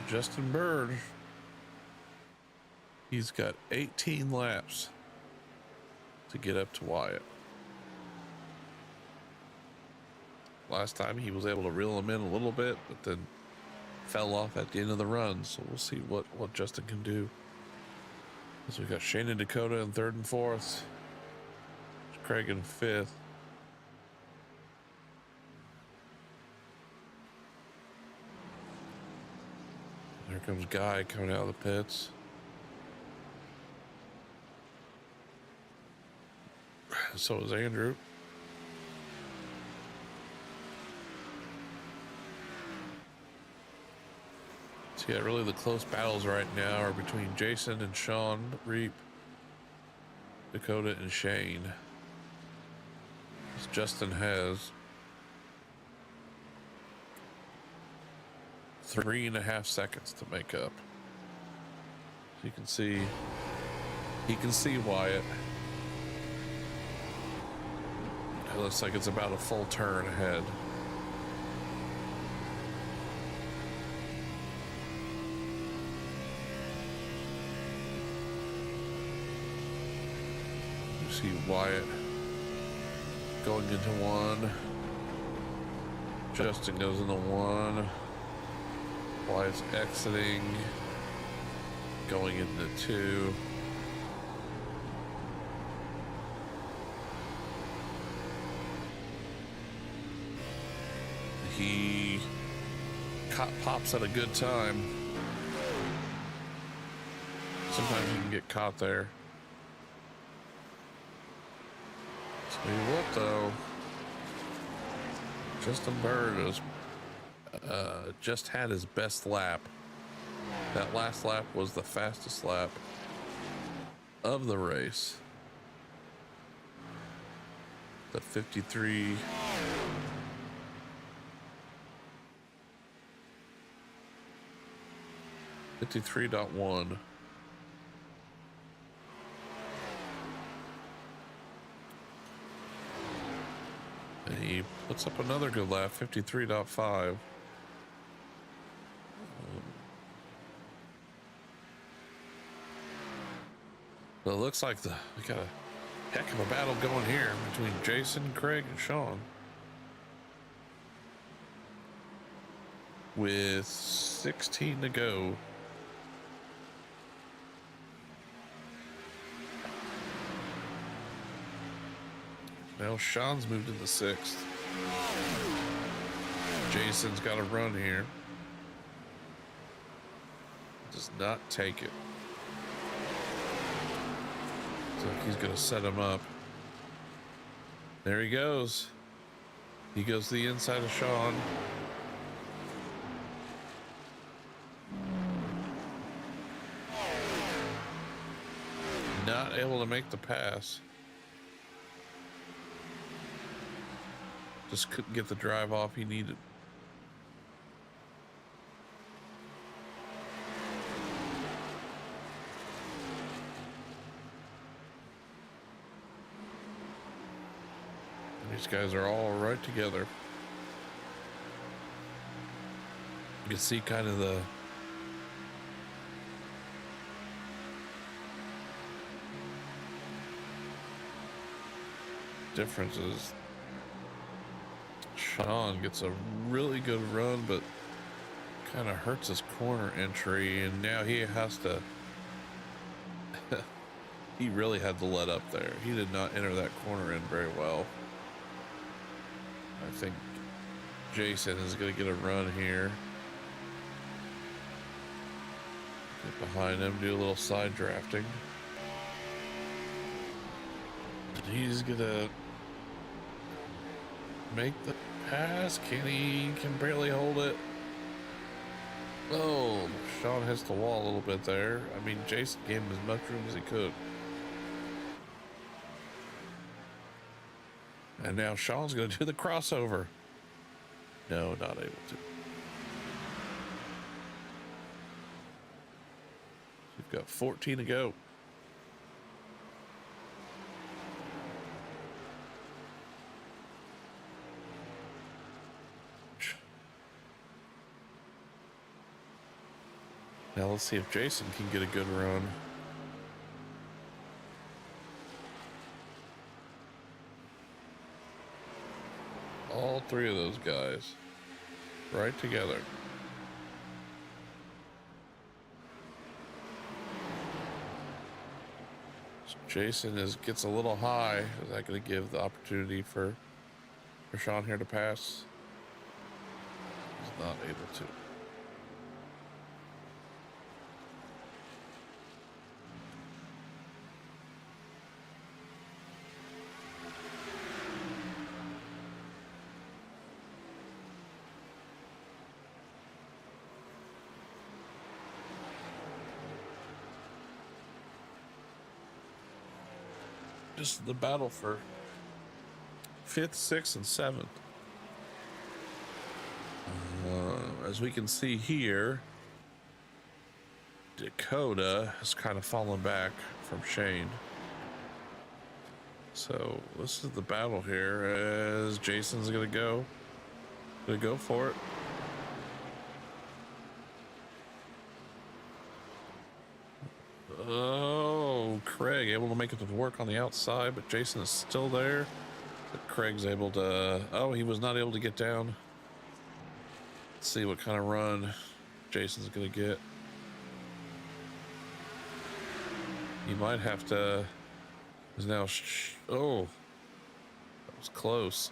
Speaker 2: Justin Bird. He's got 18 laps to get up to Wyatt. Last time he was able to reel him in a little bit, but then fell off at the end of the run. So we'll see what Justin can do. So we got Shane and Dakota in 3rd and 4th. Craig in 5th. Here comes Guy coming out of the pits. So is Andrew. So yeah, really the close battles right now are between Jason and Sean Reap, Dakota and Shane. As Justin has 3.5 seconds to make up. So you can see, he can see Wyatt. It looks like it's about a full turn ahead. You see Wyatt going into 1. Justin goes into 1. Wyatt's exiting, going into 2. He pops at a good time. Sometimes you can get caught there. Tell you what though, Justin Bird is just had his best lap. That last lap was the fastest lap of the race. The 53. .1. And he puts up another good lap, 53.5. But it looks like we got a heck of a battle going here between Jason, Craig, and Sean. With 16 to go. Now Sean's moved into 6th. Jason's got a run here. Does not take it. So he's going to set him up. There he goes. He goes to the inside of Sean. Not able to make the pass. Just couldn't get the drive off he needed. These guys are all right together. You can see kind of the differences. Sean gets a really good run, but kind of hurts his corner entry, and now he has to he really had to let up there. He did not enter that corner in very well. I think Jason is going to get a run here. Get behind him, do a little side drafting. And he's going to make the pass. Can barely hold it. Oh, Sean hits the wall a little bit there. I mean, Jason gave him as much room as he could. And now Sean's going to do the crossover. No, not able to. We've got 14 to go. Now let's see if Jason can get a good run. All three of those guys right together. So Jason gets a little high. Is that going to give the opportunity for Sean here to pass? He's not able to. Just the battle for 5th, 6th, and 7th. As we can see here, Dakota has kind of fallen back from Shane. So this is the battle here as Jason's gonna go for it. Oh, Craig able to make it to work on the outside, but Jason is still there. But Craig's able to, oh, he was not able to get down. Let's see what kind of run Jason's gonna get. He might have to, is now, oh, that was close.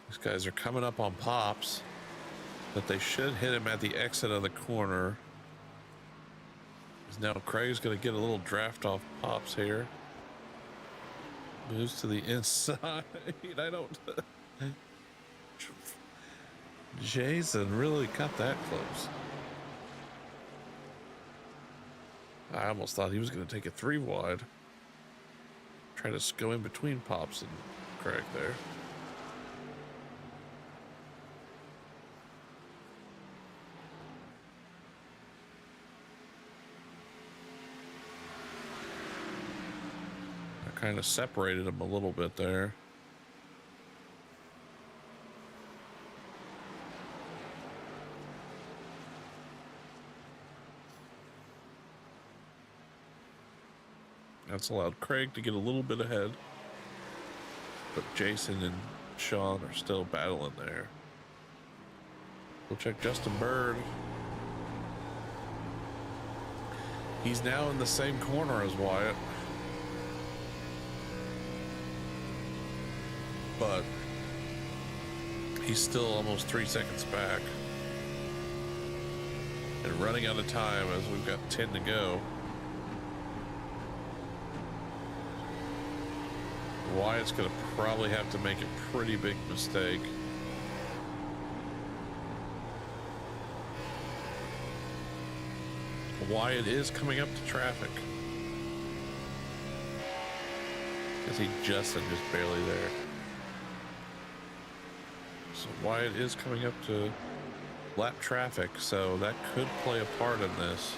Speaker 2: These guys are coming up on pops, but they should hit him at the exit of the corner. Now Craig's going to get a little draft off pops here. Moves to the inside. I don't... Jason really cut that close. I almost thought he was going to take it 3 wide. Try to go in between Pops and Craig there. I kind of separated him a little bit there. That's allowed Craig to get a little bit ahead, but Jason and Sean are still battling there. We'll check Justin Bird. He's now in the same corner as Wyatt, but he's still almost 3 seconds back and running out of time as we've got 10 to go. Wyatt's going to probably have to make a pretty big mistake. Wyatt is coming up to traffic because he just barely there. So Wyatt is coming up to lap traffic, so that could play a part in this.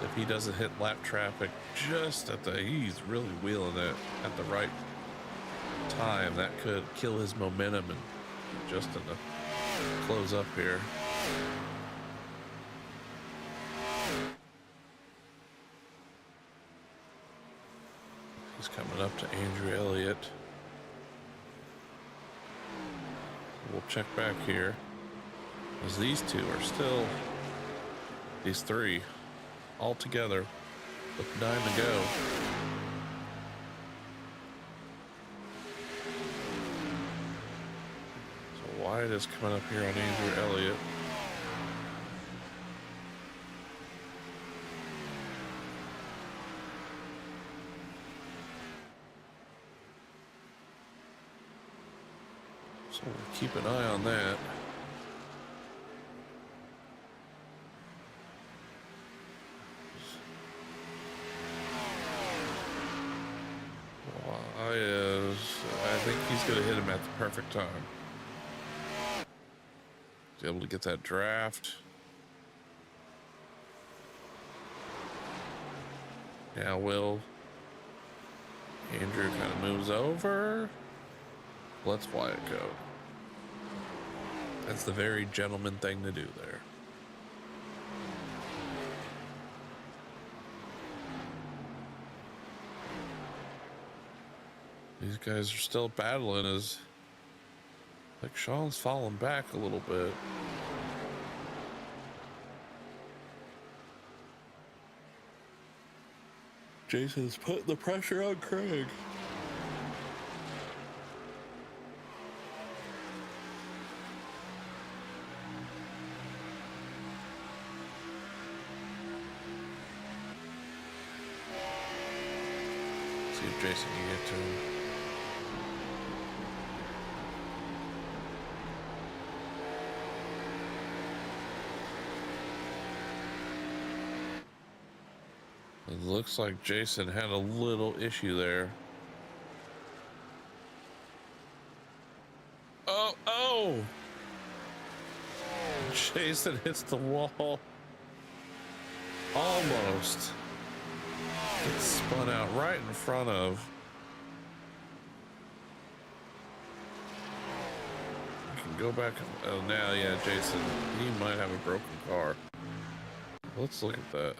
Speaker 2: If he doesn't hit lap traffic just at the, he's really wheeling it at the right time, that could kill his momentum and Justin to close up here. He's coming up to Andrew Elliott. We'll check back here as these two are still, these three all together with 9 to go. So Wyatt is coming up here on Andrew Elliott. So we'll keep an eye on that. I think he's going to hit him at the perfect time. He's able to get that draft. Now Andrew kind of moves over. Let's Wyatt go. That's the very gentleman thing to do there. These guys are still battling as like Sean's falling back a little bit. Jason's putting the pressure on Craig. See if Jason can get to him. It looks like Jason had a little issue there. Oh! Jason hits the wall. Almost. Gets spun out right in front of. You can go back. Oh, now, yeah, Jason, he might have a broken car. Let's look at that.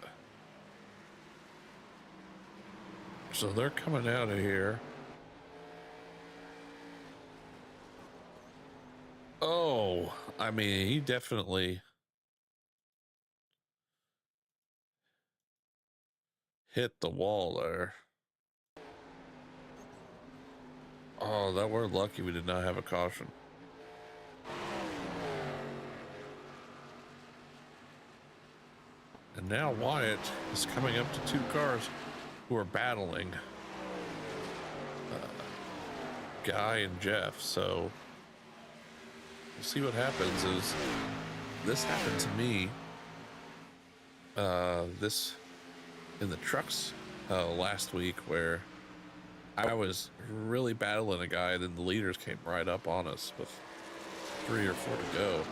Speaker 2: So they're coming out of here. Oh, I mean, he definitely hit the wall there. Oh, that we're lucky we did not have a caution. And now Wyatt is coming up to 2 cars who are battling. Guy and Jeff. So we'll see what happens. Is this happened to me this in the trucks last week where I was really battling a guy, and then the leaders came right up on us with 3 or 4 to go.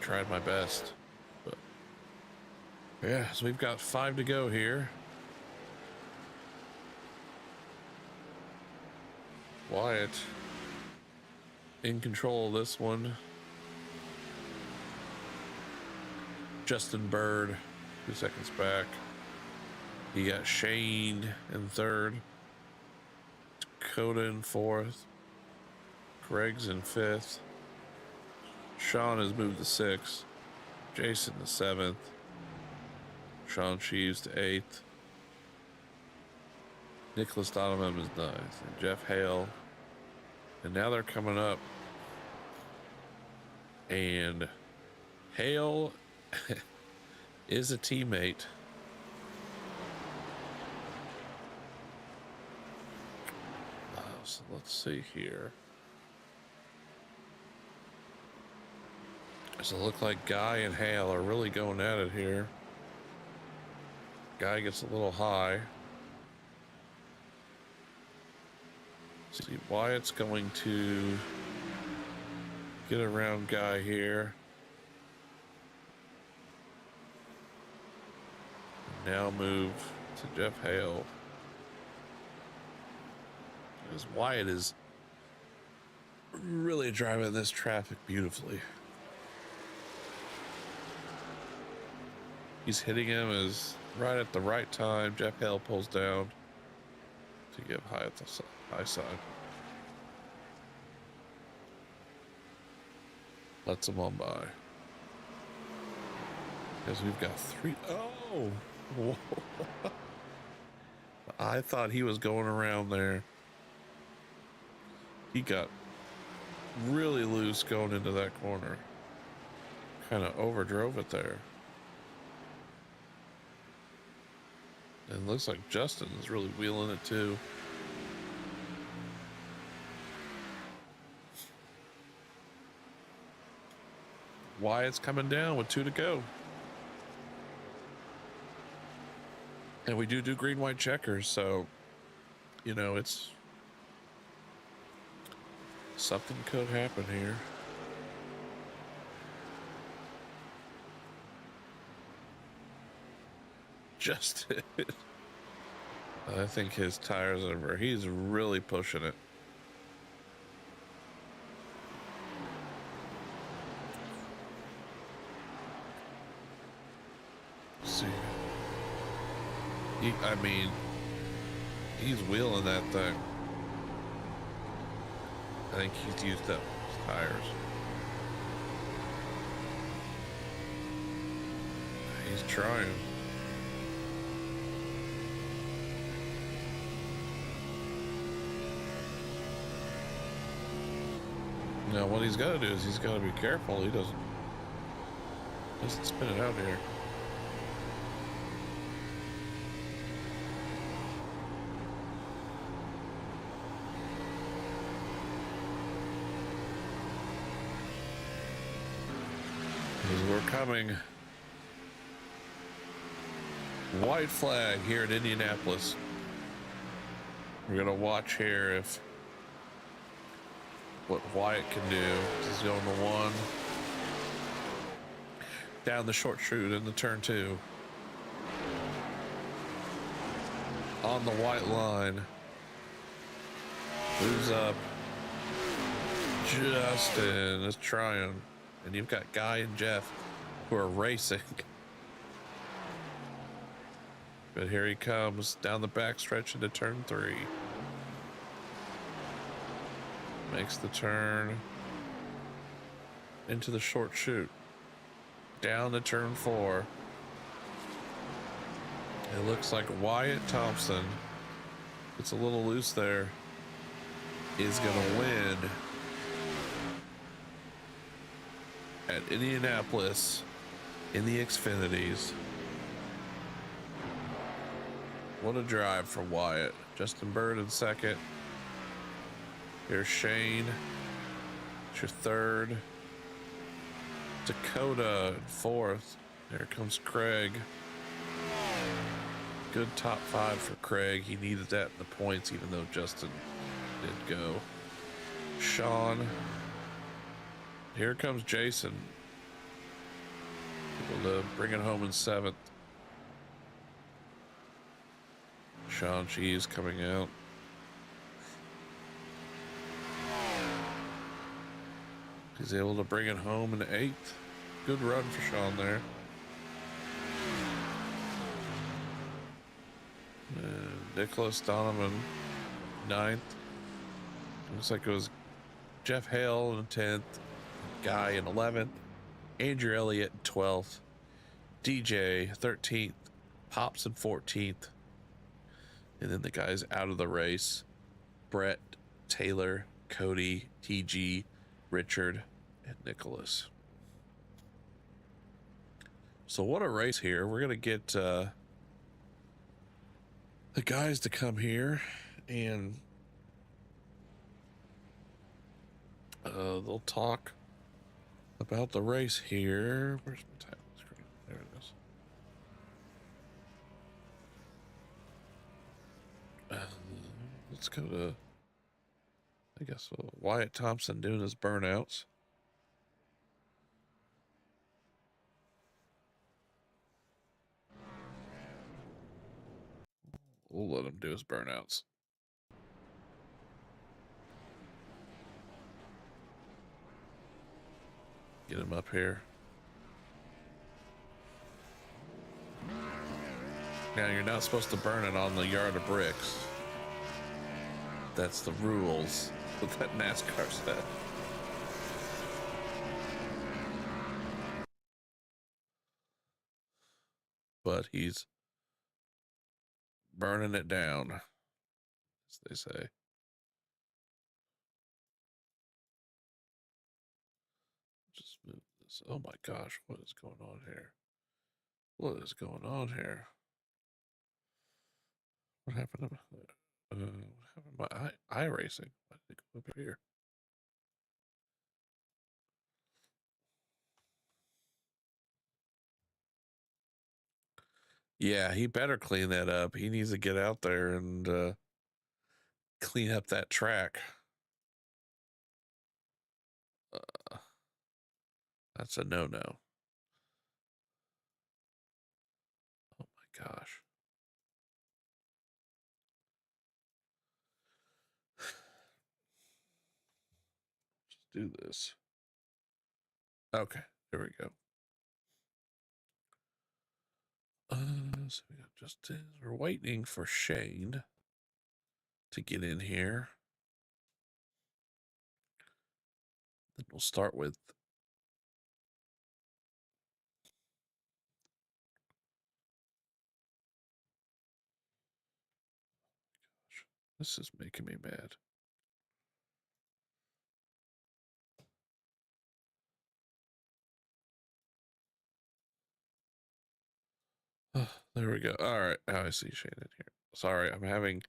Speaker 2: Tried my best, but yeah, so we've got 5 to go here. Wyatt in control of this one. Justin Bird 2 seconds back. You got Shane in 3rd, Dakota in 4th, Greg's in 5th, Sean has moved to 6th, Jason to 7th, Sean Sheaves to 8th, Nicholas Donovan is 9th, and Jeff Hale. And now they're coming up, and Hale is a teammate. So let's see here. Does it look like Guy and Hale are really going at it here? Guy gets a little high. See, Wyatt's going to get around Guy here. Now move to Jeff Hale. Because Wyatt is really driving this traffic beautifully. He's hitting him as right at the right time. Jeff Hale pulls down to get high at the high side. Lets him on by. Because we've got 3. Oh! Whoa. I thought he was going around there. He got really loose going into that corner. Kind of overdrove it there. And looks like Justin is really wheeling it too. Wyatt's coming down with 2 to go. And we do green, white checkers, so, you know, it's something could happen here. Justin, I think his tires are, he's really pushing it. See. I mean, he's wheeling that thing. I think he's used up his tires. He's trying. Now what he's got to do is he's got to be careful he doesn't spin it out here. We're coming. White flag here at Indianapolis. We're gonna watch here if what Wyatt can do. He's going to 1. Down the short chute into turn 2. On the white line. Moves up. Justin is trying. And you've got Guy and Jeff who are racing. But here he comes down the backstretch into turn 3. Makes the turn into the short chute. Down to turn 4. It looks like Wyatt Thompson, it's a little loose there, is going to win at Indianapolis in the Xfinities. What a drive for Wyatt. Justin Bird in 2nd. Here's Shane. It's your 3rd. Dakota in 4th. There comes Craig. Good top 5 for Craig. He needed that in the points, even though Justin did go. Sean. Here comes Jason. Able to bring it home in 7th. Sean Cheese coming out. He's able to bring it home in 8th. Good run for Sean there. Nicholas Donovan, 9th. Looks like it was Jeff Hale in 10th. Guy in 11th. Andrew Elliott in 12th. DJ 13th. Pops in 14th. And then the guys out of the race: Brett, Taylor, Cody, TG, Richard, and Nicholas. So what a race here. We're going to get the guys to come here, and they'll talk about the race here. Where's my title screen? There it is. Let's go to, I guess, Wyatt Thompson doing his burnouts. We'll let him do his burnouts. Get him up here. Now, you're not supposed to burn it on the yard of bricks. That's the rules that NASCAR said. But he's burning it down, as they say. Just move this. Oh my gosh, what is going on here? What is going on here? What happened to my iRacing? Why did it go up here? Yeah, he better clean that up. He needs to get out there and clean up that track. That's a no-no. Oh my gosh. Just do this. Okay, there we go. So we got Justin. We're waiting for Shane to get in here. Then we'll start with this is making me mad. There we go. All right, now I see Shane in here. Sorry, I'm having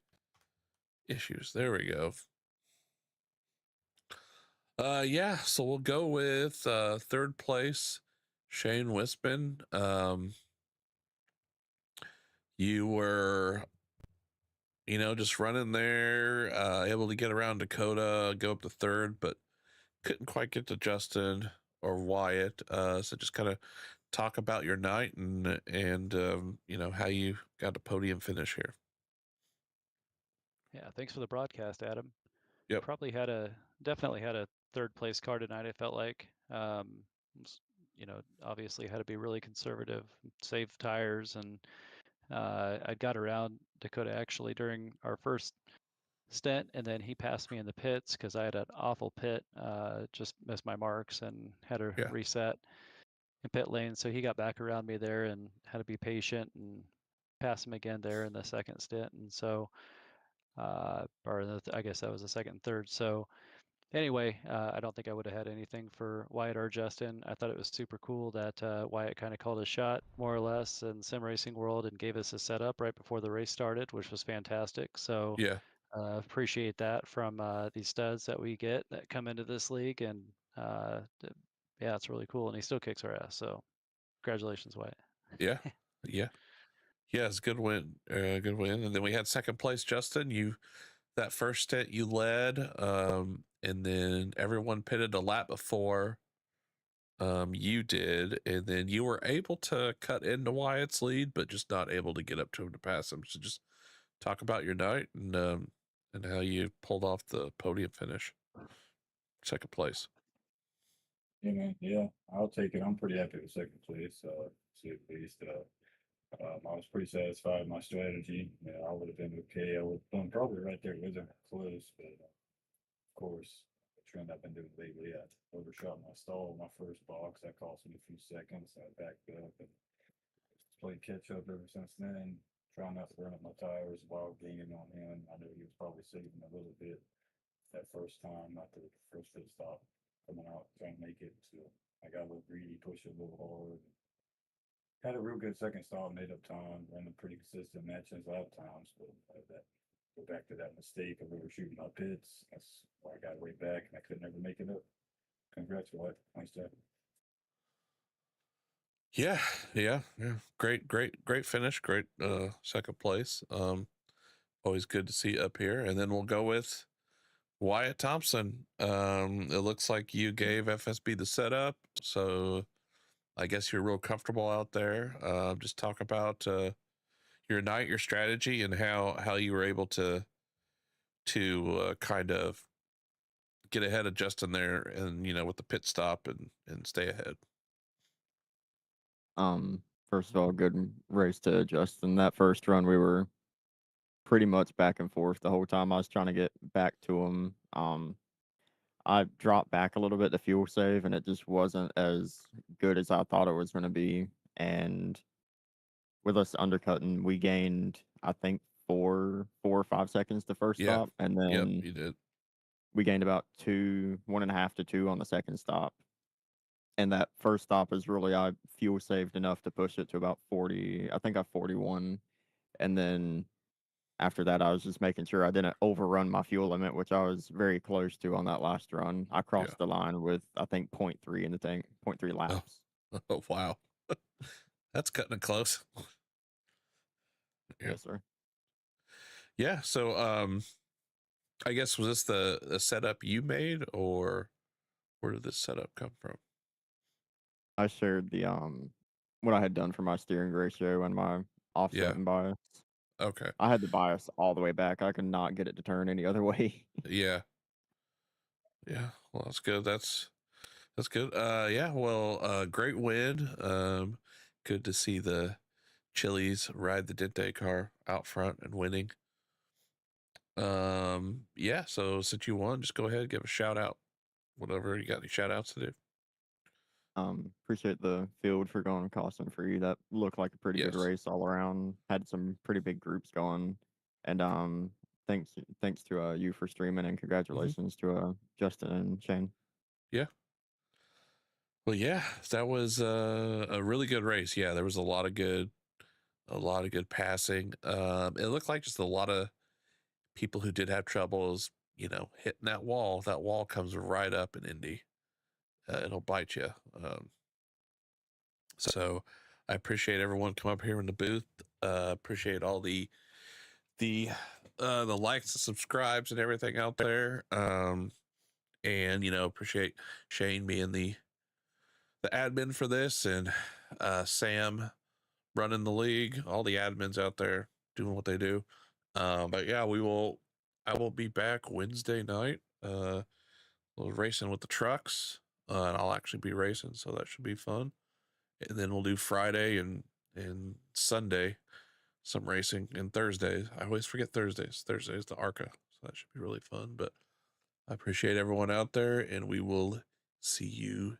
Speaker 2: issues. There we go. Yeah, so we'll go with 3rd place, Shane Wispin. You were, just running there, able to get around Dakota, go up to 3rd, but couldn't quite get to Justin or Wyatt. So just kind of talk about your night and how you got a podium finish here.
Speaker 3: Yeah, thanks for the broadcast, Adam.
Speaker 2: Yep.
Speaker 3: Definitely had a 3rd place car tonight. I felt like, obviously had to be really conservative, save tires, and I got around Dakota actually during our first stint, and then he passed me in the pits because I had an awful pit, just missed my marks and had to reset in pit lane. So he got back around me there and had to be patient and pass him again there in the second stint, and so. I guess that was the second and third. So anyway, I don't think I would have had anything for Wyatt or Justin. I thought it was super cool that Wyatt kind of called a shot, more or less, in sim racing world and gave us a setup right before the race started, which was fantastic. So
Speaker 2: Yeah.
Speaker 3: appreciate that from these studs that we get that come into this league. And yeah, it's really cool. And he still kicks our ass. So congratulations, Wyatt.
Speaker 2: Yeah. Yeah. Yeah, it's a good win. Good win. And then we had second place, Justin. That first stint you led, and then everyone pitted a lap before you did, and then you were able to cut into Wyatt's lead, but just not able to get up to him to pass him. So just talk about your night and how you pulled off the podium finish, second place.
Speaker 4: Yeah, man. Yeah, I'll take it. I'm pretty happy with second place. To at least, I was pretty satisfied with my strategy. Yeah, I would have been okay. I would have been probably right there with him, close. But of course, the trend I've been doing lately, I overshot my stall in my first box. That cost me a few seconds. I backed up and played catch up ever since then. Trying not to burn up my tires while gaining on him. I knew he was probably saving a little bit that first time after the first pit stop coming out trying to make it. So I got a little greedy, pushed it a little hard. Had a real good second stop, made up time, ran a pretty consistent matches lap times, but that go back to that mistake of overshooting my pits. That's why I got way back and I could never make it up. Congrats, Wyatt. Nice job.
Speaker 2: Yeah. Great finish. Great second place. Always good to see you up here. And then we'll go with Wyatt Thompson. It looks like you gave FSB the setup, so I guess you're real comfortable out there. Just talk about your night, your strategy, and how you were able to kind of get ahead of Justin there, and with the pit stop and stay ahead.
Speaker 5: First of all, good race to Justin. That first run, we were pretty much back and forth the whole time. I was trying to get back to him. I dropped back a little bit to fuel save, and it just wasn't as good as I thought it was going to be. And with us undercutting, we gained, I think, 4 or 5 seconds the first
Speaker 2: Yeah.
Speaker 5: stop, and
Speaker 2: Yep,
Speaker 5: then
Speaker 2: you did.
Speaker 5: we gained about 1.5 to 2 on the second stop. And that first stop is really, I fuel saved enough to push it to about 40. I think I 41. And then after that, I was just making sure I didn't overrun my fuel limit, which I was very close to on that last run. I crossed the line with, I think, 0.3 in the tank, 0.3 laps.
Speaker 2: Oh wow. That's cutting it close.
Speaker 5: Yes, sir.
Speaker 2: Yeah. So I guess, was this the setup you made, or where did this setup come from?
Speaker 5: I shared the what I had done for my steering ratio and my offset and bias.
Speaker 2: Okay.
Speaker 5: I had the bias all the way back. I could not get it to turn any other way.
Speaker 2: Yeah. Well, that's good. That's good. Yeah. Well, great win. Good to see the Chili's ride the Dente car out front and winning. Yeah. So since you won, just go ahead and give a shout out. Whatever you got, any shout outs to do?
Speaker 5: Appreciate the field for going costing for you. That looked like a pretty good race all around. Had some pretty big groups going, and thanks to you for streaming, and congratulations to Justin and Shane.
Speaker 2: Yeah. Well, yeah, that was a really good race. Yeah, there was a lot of good passing. It looked like just a lot of people who did have troubles, hitting that wall. That wall comes right up in Indy. It'll bite you. So I appreciate everyone come up here in the booth. Appreciate all the likes and subscribes and everything out there. And appreciate Shane being the admin for this, and Sam running the league, all the admins out there doing what they do. But yeah, I will be back Wednesday night, racing with the trucks, and I'll actually be racing, so that should be fun. And then we'll do Friday and Sunday some racing, and Thursdays. I always forget Thursdays. Thursdays the ARCA, so that should be really fun. But I appreciate everyone out there, and we will see you